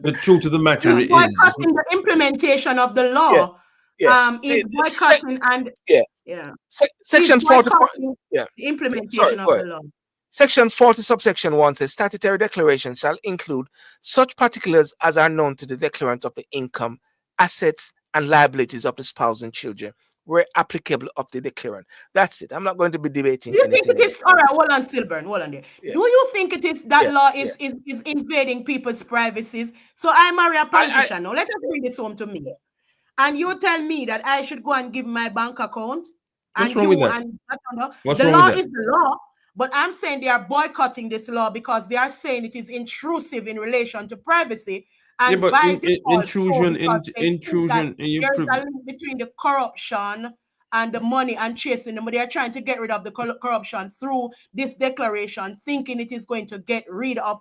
the truth of the matter He's is boycotting the implementation of the Yeah. law. Yeah. Is The sec, boycotting and yeah. yeah, he's Section 40. boycotting Yeah. the Sorry. implementation Go of the ahead. law. Section 40, subsection 1 says statutory declaration shall include such particulars as are known to the declarant of the income, assets, and liabilities of the spouse and children, where applicable of the declarant. That's it. I'm not going to be Do debating you think anything it else. is all right? Hold on, Silburn. Hold on there. Yeah, Do you think it is that yeah, law yeah. is invading people's privacies? So I marry a I politician now. Let us yeah, bring this home to me. yeah. And you tell me that I should go and give my bank account, what's and wrong with you that? and that, What's the wrong with law that? is the law. But I'm saying they are boycotting this law because they are saying it is intrusive in relation to privacy. Yeah, And but by default, so intrusion, because they think that intrusion in your there's a link between the corruption and the money and chasing them, but they are trying to get rid of the corruption through this declaration, thinking it is going to get rid of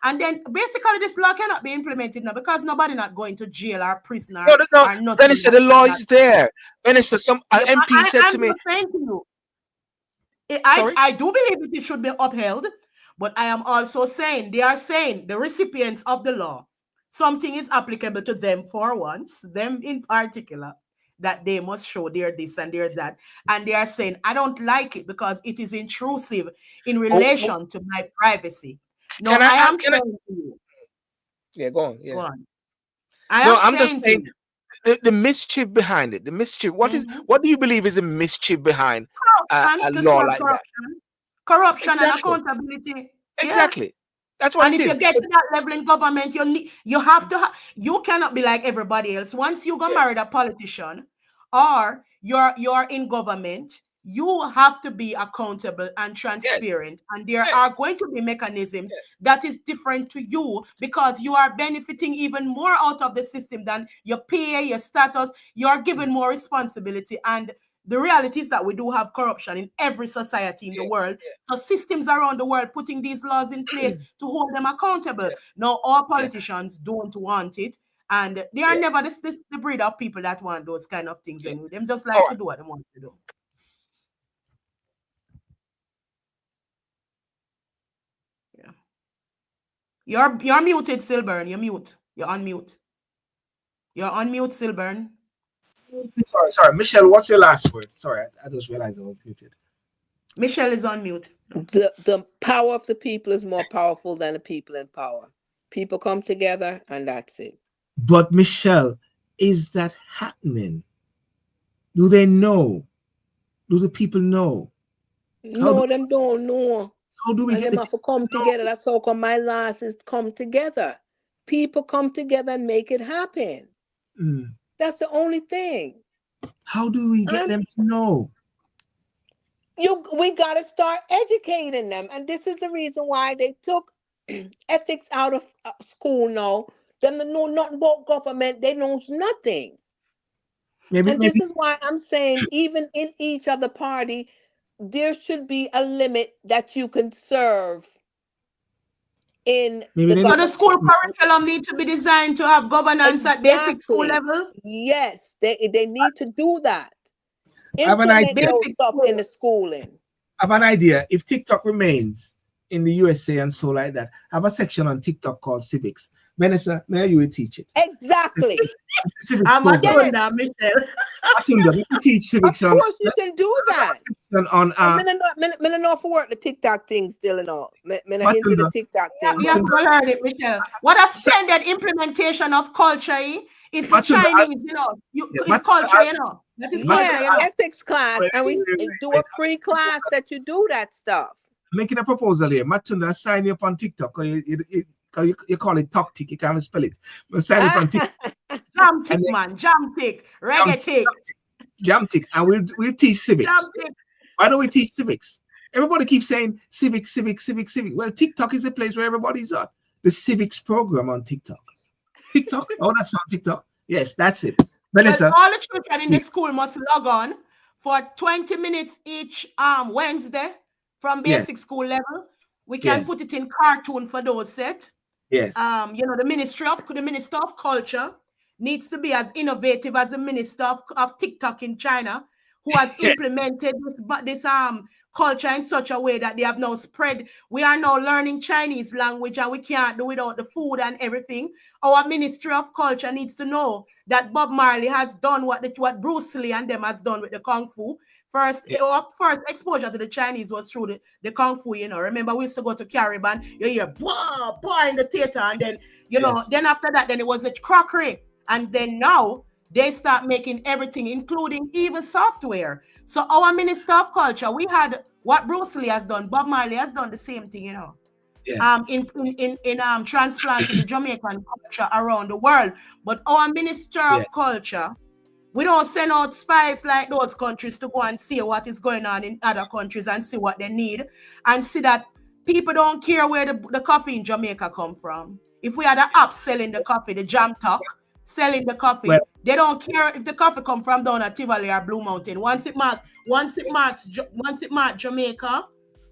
and then basically this law cannot be implemented now because nobody not going to jail or prison No, no, no. or nothing Vanessa, the like law that. is there. Vanessa, some Yeah, MP said I'm to me, just saying to you, sorry. I do believe that it should be upheld, but I am also saying they are saying the recipients of the law, something is applicable to them for once, them in particular, that they must show their this and their that. And they are saying, I don't like it because it is intrusive in Oh, relation to my privacy. No, can I? I am Can I? saying to you, Yeah, go on. go Yeah. on. I No, am I'm just saying to saying you, the mischief behind it. The mischief. mhm, What do you believe is a mischief behind corruption a to law solve like that? corruption and Exactly. accountability. Yeah. Exactly. That's what And it if you is. get to that level in government, you have to you cannot be like everybody else. Once you go Yeah. marry a politician or you're in government, you have to be accountable and Yes. transparent. And there Yes. are going to be mechanisms Yes. that is different to you because you are benefiting even more out of the system than your pay, your status. You are given Mm. more responsibility. And the reality is that we do have corruption in every society in the Yeah. world. So systems around the world putting these laws in Yeah. place to hold them accountable. Yeah. Now, our Yeah. politicians don't want it. And they are Yeah. never this the breed of people that want those kind of things Yeah. anyway. Them just All like to right. do what they want to do. Yeah. You're muted, Silburn. You're mute. You're on mute. You're on mute, Silburn. Sorry. Michelle, what's your last word? Sorry, I just realized I was muted. Michelle is on mute. No. The power of the people is more powerful than the people in power. People come together, and that's it. But Michelle, is that happening? Do they know? Do the people know? How do No, them don't know. how do we And get them the have people to come to know? together. That's how come my last is come together. People come together and make it happen. Mm. That's the only thing. How do we get I'm them to know? we gotta start educating them. And this is the reason why they took ethics out of school now. Them to know nothing about government, they knows nothing. Maybe And this maybe is why I'm saying even in each other party, there should be a limit that you can serve in maybe the they need So the to school government. curriculum needs to be designed to have governance at basic school Exactly. level. Yes, they need to do that. I have an Implement idea. those Basic stuff in school. the schooling. I have an idea. If TikTok remains in the USA and so like that, I have a section on TikTok called civics. Vanessa, may you will teach it. It's Exactly. a civics I'm a program. thunder, Yes. Michelle. Atunda, we can teach Of civics on course you can do that. on And me no know for work the TikTok thing still and all. Me not into the Matunda. TikTok Yeah, thing, you but have to learn it, Michelle. What a splendid implementation of culture is the Matunda Chinese, asked, yeah, it's culture, that is culture, Matunda yeah, asked, ethics class, wait, and wait, we wait, wait, do wait. a free class that you do that stuff. Making a proposal here. Matunda, sign you up on TikTok. 'Cause you call it Toktik, you can't even spell it. But sign up on TikTok Jam and tick, then man, jam tick, jam, reggae tick, jam tick, and we'll teach jam civics. tick. Why don't we teach civics? Everybody keeps saying civic. Well, TikTok is the place where everybody's at. The civics program on TikTok. TikTok? Oh, that's on TikTok. Yes, that's it. Well, Vanessa, all the children in the please. school must log on for 20 minutes each Wednesday from Yes, basic school level. We can yes, put it in cartoon for those set. yes, The Minister of Culture needs to be as innovative as the Minister of TikTok in China, who has implemented this culture in such a way that they have now spread. We are now learning Chinese language and we can't do without the food and everything. Our Ministry of Culture needs to know that Bob Marley has done what Bruce Lee and them has done with the Kung Fu. yeah, Our first exposure to the Chinese was through the Kung Fu, Remember, we used to go to Caribbean, you hear, bah, bah in the theater, and then, yes, then after that, then it was the crockery. And then now, they start making everything, including even software. So our Minister of Culture, we had what Bruce Lee has done, Bob Marley has done the same thing. yes, In transplanting the Jamaican culture around the world. But our Minister yes, of Culture, we don't send out spies like those countries to go and see what is going on in other countries and see what they need and see that people don't care where the coffee in Jamaica come from. If we had an app selling the coffee, the Jam Talk selling the well, coffee, they don't care if the coffee come from down at Tivoli or Blue Mountain. Once it marks Jamaica,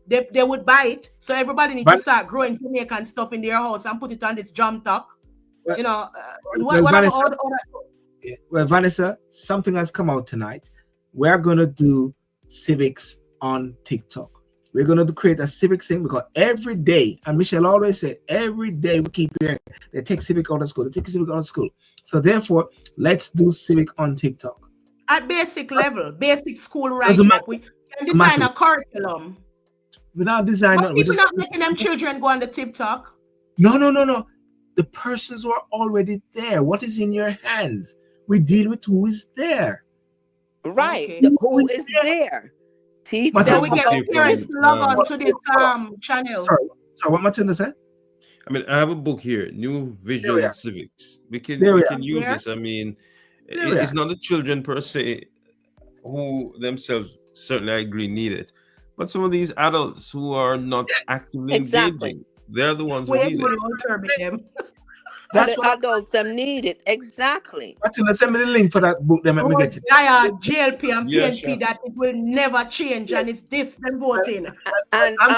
they would buy it. So everybody need to but start growing Jamaican stuff in their house and put it on this Jam Talk. well, well, Whatever. Vanessa, well, Vanessa, something has come out tonight. We're gonna do civics on TikTok. We're gonna create a civics thing because every day, and Michelle always said, every day we keep hearing they take civic out of school, they take civic out of school. So therefore, let's do civic on TikTok. At basic level, basic school Doesn't write matter. up. We can Doesn't design matter. a curriculum. We're not designing. But We're people just not making them children go on the TikTok. no. The persons who are already there. What is in your hands? We deal with who is there. Right. Okay. Who is there? Teach But Then them we get about Okay, parents from to log on to this Hold channel. sorry, what Martina said? I mean, I have a book here, New There we Vision are. Civics. We can There we we can are. use Here. this. I mean, There we it's are. not the children per se who themselves certainly I agree need it, but some of these adults who are not actively exactly. engaging, they're the ones who Wait need for it. the old turbid them. And That's the what I'm adults them need it. Exactly. Martina, send me the link for that book. Then let me Oh, get it. Jaya, JLP and Yeah, PNP sure. that it will never change and Yes. it's this them Well, voting. And I'm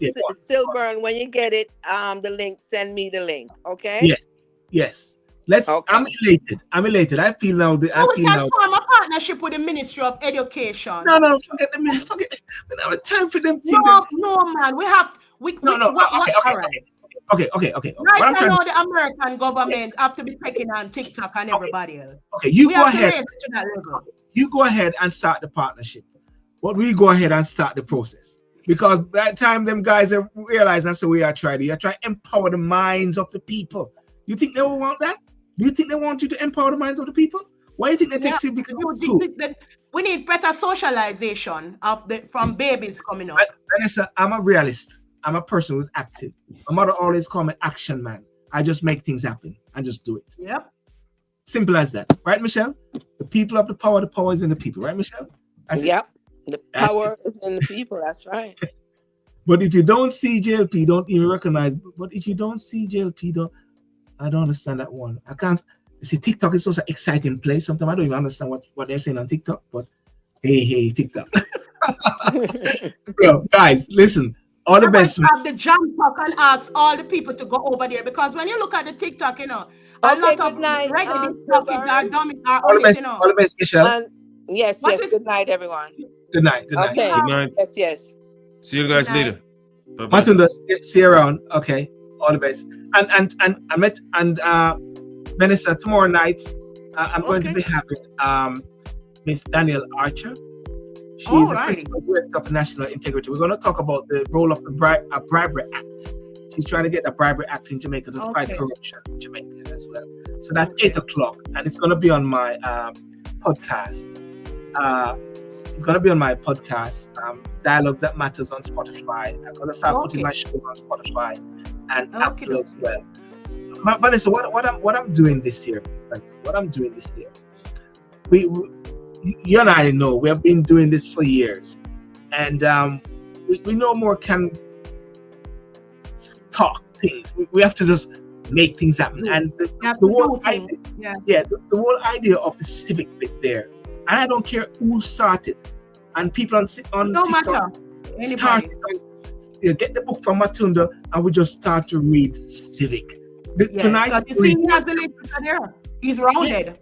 yeah, go on. Silburn, when you get it, the link, send me the link. Okay. Yes, yes. I'm Okay. elated. I'm elated. I feel now. I Or we feel can now. form a partnership with the Ministry of Education. No, no, forget the minute. Forget. We don't have time for them No, thing. Them. no, man. We have No, no, no. what Okay, okay, all right. okay, okay, okay, okay. Right What I'm I trying to know say. the American government have to be taking on TikTok and Okay, everybody else. okay. You We go have to ahead. raise it to that level. You go ahead and start the partnership. But we go ahead and start the process. Because by the time them guys are realize that's the way I try to. You try to empower the minds of the people. You think they will want that? Do you think they want you to empower the minds of the people? Why do you think they take Yeah. civic to school? We need better socialization of the from babies coming But up. Vanessa, I'm a realist. I'm a person who's active. My mother always called me action man. I just make things happen and just do it. Yep. Simple as that. Right, Michelle? The people have the power is in the people, right, Michelle? That's it. Yep. The That's it. power is in the people. That's right. But if you don't see JLP, don't even recognize. But if you don't see JLP, I don't understand that one. I can't see TikTok is such an exciting place. Sometimes I don't even understand what they're saying on TikTok, but hey, TikTok. Yo, guys, listen. All the We're going best. to have the jump talk and ask all the people to go over there because when you look at the TikTok, a Okay, lot of good night, regular TikTokers are Silver. dumb are All on the it, best. All the best, Michelle. And yes, What yes. is Good night, everyone. Good night. Good night. you Okay. Good have night. Yes, yes. See you good guys night. later. Bye bye. Matunda, see you around. Okay. All the best. And I met Vanessa tomorrow night. I'm going to Okay. be having Miss Danielle Archer. She's All the right. principal director of national integrity. We're going to talk about the role of the Bribery Act. She's trying to get the Bribery Act in Jamaica to fight Okay. corruption in Jamaica as well. So that's Okay. 8 o'clock, and it's going to be on my podcast. It's going to be on my podcast, Dialogues That Matters on Spotify. I'm going to start putting Okay. my show on Spotify and Okay, Apple as well. Vanessa, what I'm doing this year, Vanessa, what I'm doing this year, we you and I know we have been doing this for years, and we no more can talk things. We have to just make things happen. And You have the to whole do idea, things. Yeah. the whole idea of the civic bit there, and I don't care who started, and people on No TikTok matter. Anybody. started. Get the book from Matunda, and we just start to read civic. Yes. Tonight, Because you see, he has the literature there. He's rounded.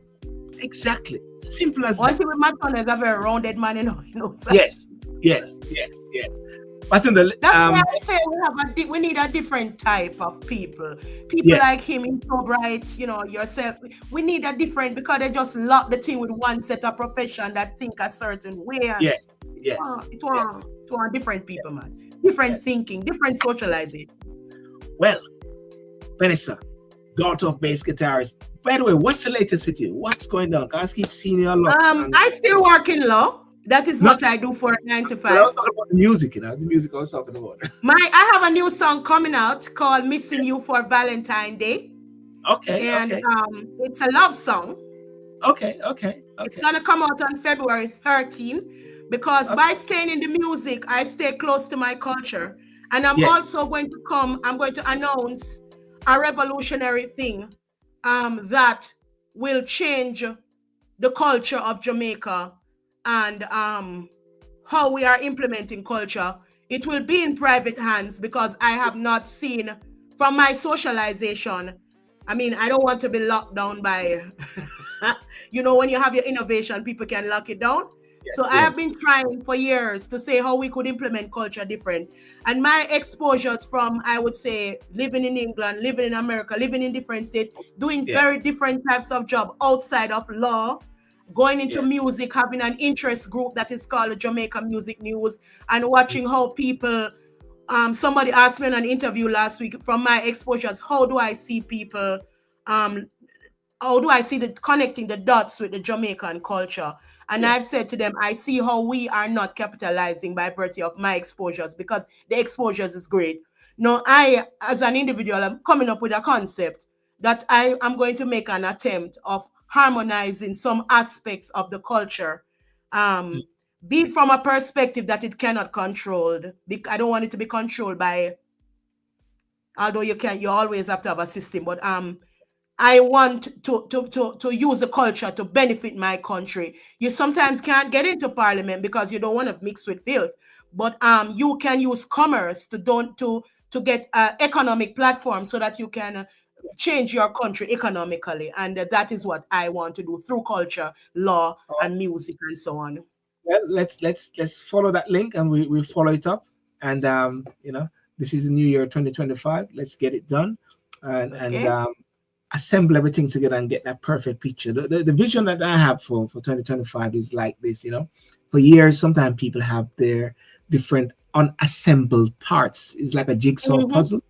exactly simple as One that. thing with my son is a very rounded man, so Yes. Matunda, that's why I say we need a different type of people. People Yes. like him, he's so bright, yourself. We need a different because they just lock the thing with one set of profession that think a certain way. And yes, it want different people, man. Different Yes. thinking, different socializing. Well, Vanessa, daughter of bass guitarist. By the way, what's the latest with you? What's going on? I keep seeing you a lot. I still work in law. That is No. what I do for 9 to But I 5. was talking about the music, the music I was talking about. I have a new song coming out called Missing You for Valentine's Day. Okay, And okay, it's a love song. okay. It's gonna come out on February 13 because by staying in the music, I stay close to my culture. And I'm Yes. also going to announce a revolutionary thing that will change the culture of Jamaica and how we are implementing culture. It will be in private hands because I have not seen from my socialization. I mean, I don't want to be locked down by, when you have your innovation, people can lock it down. Yes, So I have been trying for years to say how we could implement culture different. And my exposures from, I would say, living in England, living in America, living in different states, doing very different types of job outside of law, going into music, having an interest group that is called the Jamaica Music News, and watching how people, somebody asked me in an interview last week, from my exposures, how do I see people, how do I see connecting the dots with the Jamaican culture? And I've said to them, I see how we are not capitalizing by virtue of my exposures because the exposures is great. Now, I, as an individual, I'm coming up with a concept that I am going to make an attempt of harmonizing some aspects of the culture, be it from a perspective that it cannot control. I don't want it to be controlled by, although you always have to have a system, but I want to use the culture to benefit my country. You sometimes can't get into parliament because you don't want to mix with filth, but you can use commerce to get economic platform so that you can change your country economically. And that is what I want to do through culture, law, and music, and so on. Well, let's follow that link, and we follow it up. And this is the new year 2025. Let's get it done, and Okay. assemble everything together and get that perfect picture. The vision that I have for 2025 is like this. For years, sometimes people have their different unassembled parts. It's like a jigsaw Mm-hmm. puzzle.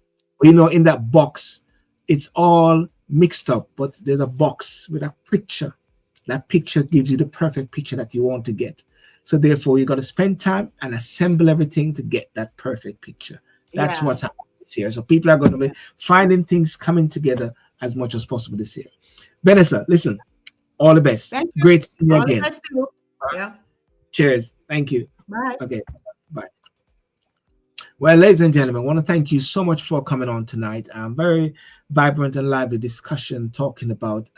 In that box, it's all mixed up, but there's a box with a picture. That picture gives you the perfect picture that you want to get. So therefore, you got to spend time and assemble everything to get that perfect picture. That's Yeah. what's happening this year. So people are going to be finding things coming together as much as possible this year. Vanessa, listen, all the best. Thank you. Great seeing you All the again. best to you. Yeah. Cheers. Thank you. Bye. Okay. Bye. Well, ladies and gentlemen, I want to thank you so much for coming on tonight. Very vibrant and lively discussion talking about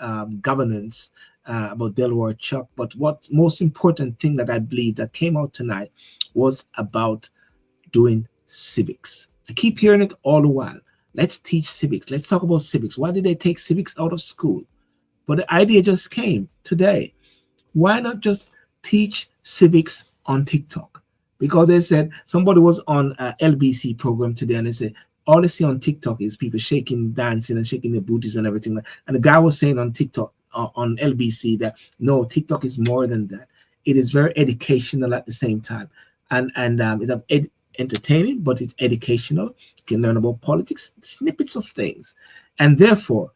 governance, about Delaware Chuck. But what most important thing that I believe that came out tonight was about doing civics. I keep hearing it all the while. Let's teach civics. Let's talk about civics. Why did they take civics out of school? But the idea just came today. Why not just teach civics on TikTok? Because they said somebody was on a LBC program today, and they said all they see on TikTok is people shaking, dancing, and shaking their booties and everything. And the guy was saying on TikTok, on LBC, that no, TikTok is more than that. It is very educational at the same time, and it's entertaining, but it's educational. You can learn about politics, snippets of things, and therefore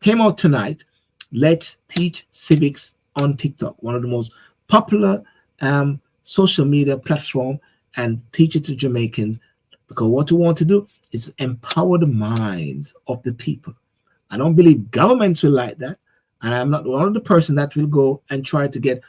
came out tonight. Let's teach civics on TikTok, one of the most popular social media platform, and teach it to Jamaicans, because what we want to do is empower the minds of the people. I don't believe governments will like that, and I'm not one of the person that will go and try to get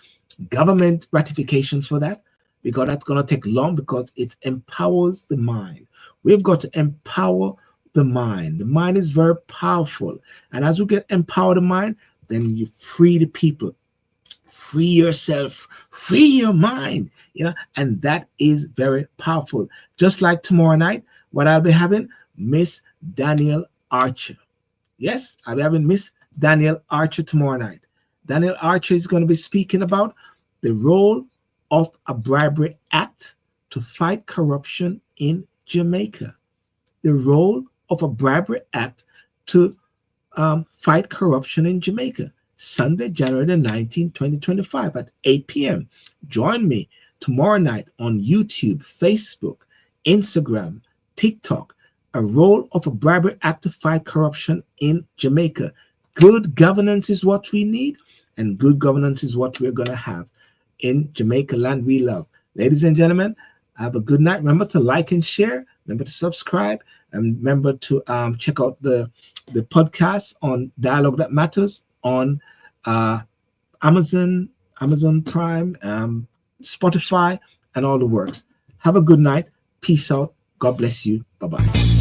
government ratifications for that, because that's going to take long, because it empowers the mind. We've got to empower the mind. The mind is very powerful, and as we get empower the mind, then you free the people, free yourself, free your mind, and that is very powerful. Just like tomorrow night, what I'll be having, Miss Daniel Archer. Yes, I'll be having Miss Daniel Archer tomorrow night. Daniel Archer is going to be speaking about the role of a bribery act to fight corruption in Jamaica. The role of a bribery act to fight corruption in Jamaica. Sunday, January the 19th, 2025 at 8 p.m. Join me tomorrow night on YouTube, Facebook, Instagram, TikTok. A role of a bribery act to fight corruption in Jamaica. Good governance is what we need, and good governance is what we're going to have in Jamaica land we love. Ladies and gentlemen, have a good night. Remember to like and share. Remember to subscribe, and remember to check out the podcast on Dialogue That Matters on Amazon, Amazon Prime, Spotify, and all the works. Have a good night. Peace out. God bless you. Bye bye.